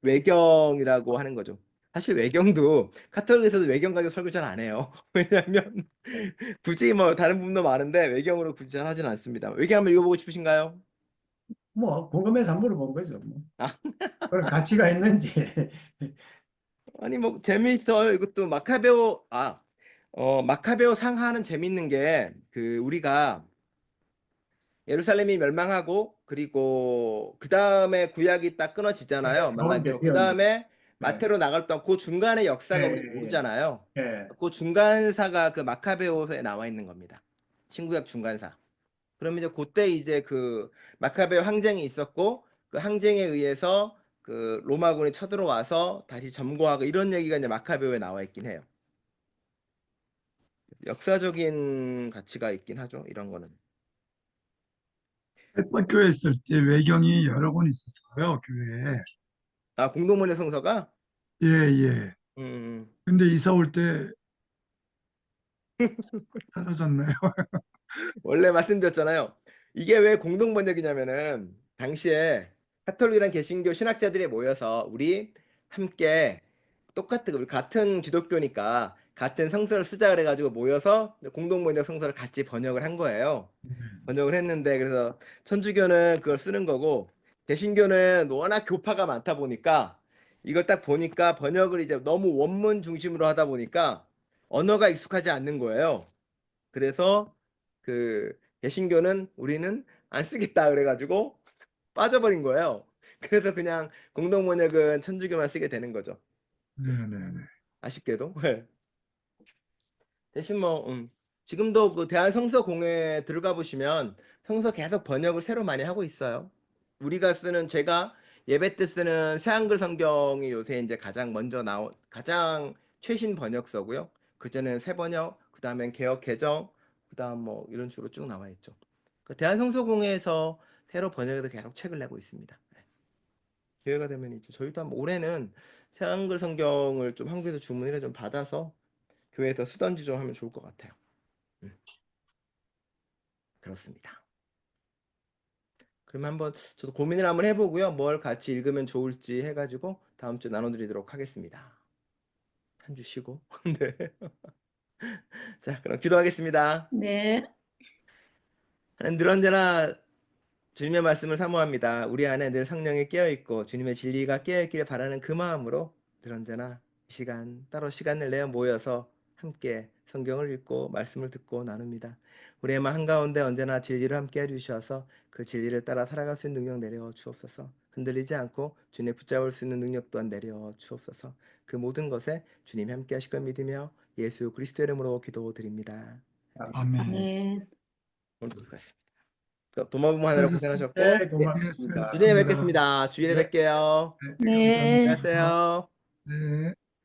외경이라고 하는 거죠. 사실 외경도 카톨릭에서도 외경 가지고 설교 잘 안 해요. 왜냐하면 굳이 뭐 다른 부분도 많은데 외경으로 굳이 잘 하진 않습니다. 외경 한번 읽어보고 싶으신가요? 뭐 궁금해서 한번 물어본 거죠. 뭐. 아, 그런 가치가 있는지. 아니 뭐 재미있어요. 이것도 마카베오 상하는 재밌는 게 우리가 예루살렘이 멸망하고 그리고 그 다음에 구약이 딱 끊어지잖아요. 가운데 말라기로. 그 비었는데. 다음에 예, 마태로 나갈 동안 그 중간의 예, 역사가 우리 예, 모르잖아요. 예. 그 중간사가 그 마카베오서에 나와 있는 겁니다. 신구약 중간사. 그러면 이제 그때 이제 그 마카베오 항쟁이 있었고 그 항쟁에 의해서 그 로마군이 쳐들어와서 다시 점거하고 이런 얘기가 이제 마카베오에 나와 있긴 해요. 역사적인 가치가 있긴 하죠. 이런 거는. 학교에 있을 때 외경이 여러 권 있었어요, 교회에. 공동문의 성서가 예, 예. 음, 근데 이사 올 때 사라졌나요? 원래 말씀드렸잖아요. 이게 왜 공동 번역이냐면은 당시에 카톨릭이랑 개신교 신학자들이 모여서 우리 함께 우리 같은 기독교니까 같은 성서를 쓰자 그래가지고 모여서 공동 번역 성서를 같이 번역을 한 거예요. 번역을 했는데 그래서 천주교는 그걸 쓰는 거고 개신교는 워낙 교파가 많다 보니까 이걸 딱 보니까 번역을 이제 너무 원문 중심으로 하다 보니까 언어가 익숙하지 않는 거예요. 그래서 개신교는 우리는 안 쓰겠다 그래가지고 빠져버린 거예요. 그래서 그냥 공동 번역은 천주교만 쓰게 되는 거죠. 네, 네, 네. 아쉽게도. 대신 지금도 그 대한성서공회 들어가 보시면 성서 계속 번역을 새로 많이 하고 있어요. 제가 예배 때 쓰는 새한글 성경이 요새 이제 가장 최신 번역서고요. 그전에는 새 번역, 그다음엔 개역 개정, 그다음 뭐 이런 식으로 쭉 나와 있죠. 그 대한성서공회에서 새로 번역해서 계속 책을 내고 있습니다. 네. 기회가 되면 이제 저희도 한번 올해는 새한글 성경을 좀 한국에서 주문을 좀 받아서 교회에서 쓰던지 좀 하면 좋을 것 같아요. 그렇습니다. 그러면 한번 저도 고민을 한번 해보고요. 뭘 같이 읽으면 좋을지 해가지고 다음 주 나눠드리도록 하겠습니다. 한 주 쉬고. 네. 자, 그럼 기도하겠습니다. 네. 하나님 늘 언제나 주님의 말씀을 사모합니다. 우리 안에 늘 성령이 깨어있고 주님의 진리가 깨어있기를 바라는 그 마음으로 늘 언제나 따로 시간을 내어 모여서 함께 성경을 읽고 말씀을 듣고 나눕니다. 우리의 마음 한가운데 언제나 진리를 함께 해주셔서 그 진리를 따라 살아갈 수 있는 능력 내려 주옵소서. 흔들리지 않고 주님의 붙잡을 수 있는 능력 또한 내려 주옵소서. 그 모든 것에 주님이 함께 하실 걸 믿으며 예수 그리스도 이름으로 기도드립니다. 아멘. 아멘. 오늘도 수고하셨습니다. 도마부모 하느라 수고하셨습니다. 고생하셨고 네, 고맙습니다. 주일에 수고하셨습니다. 뵙겠습니다. 주일에 네. 뵐게요. 네. 안녕하세요. 네.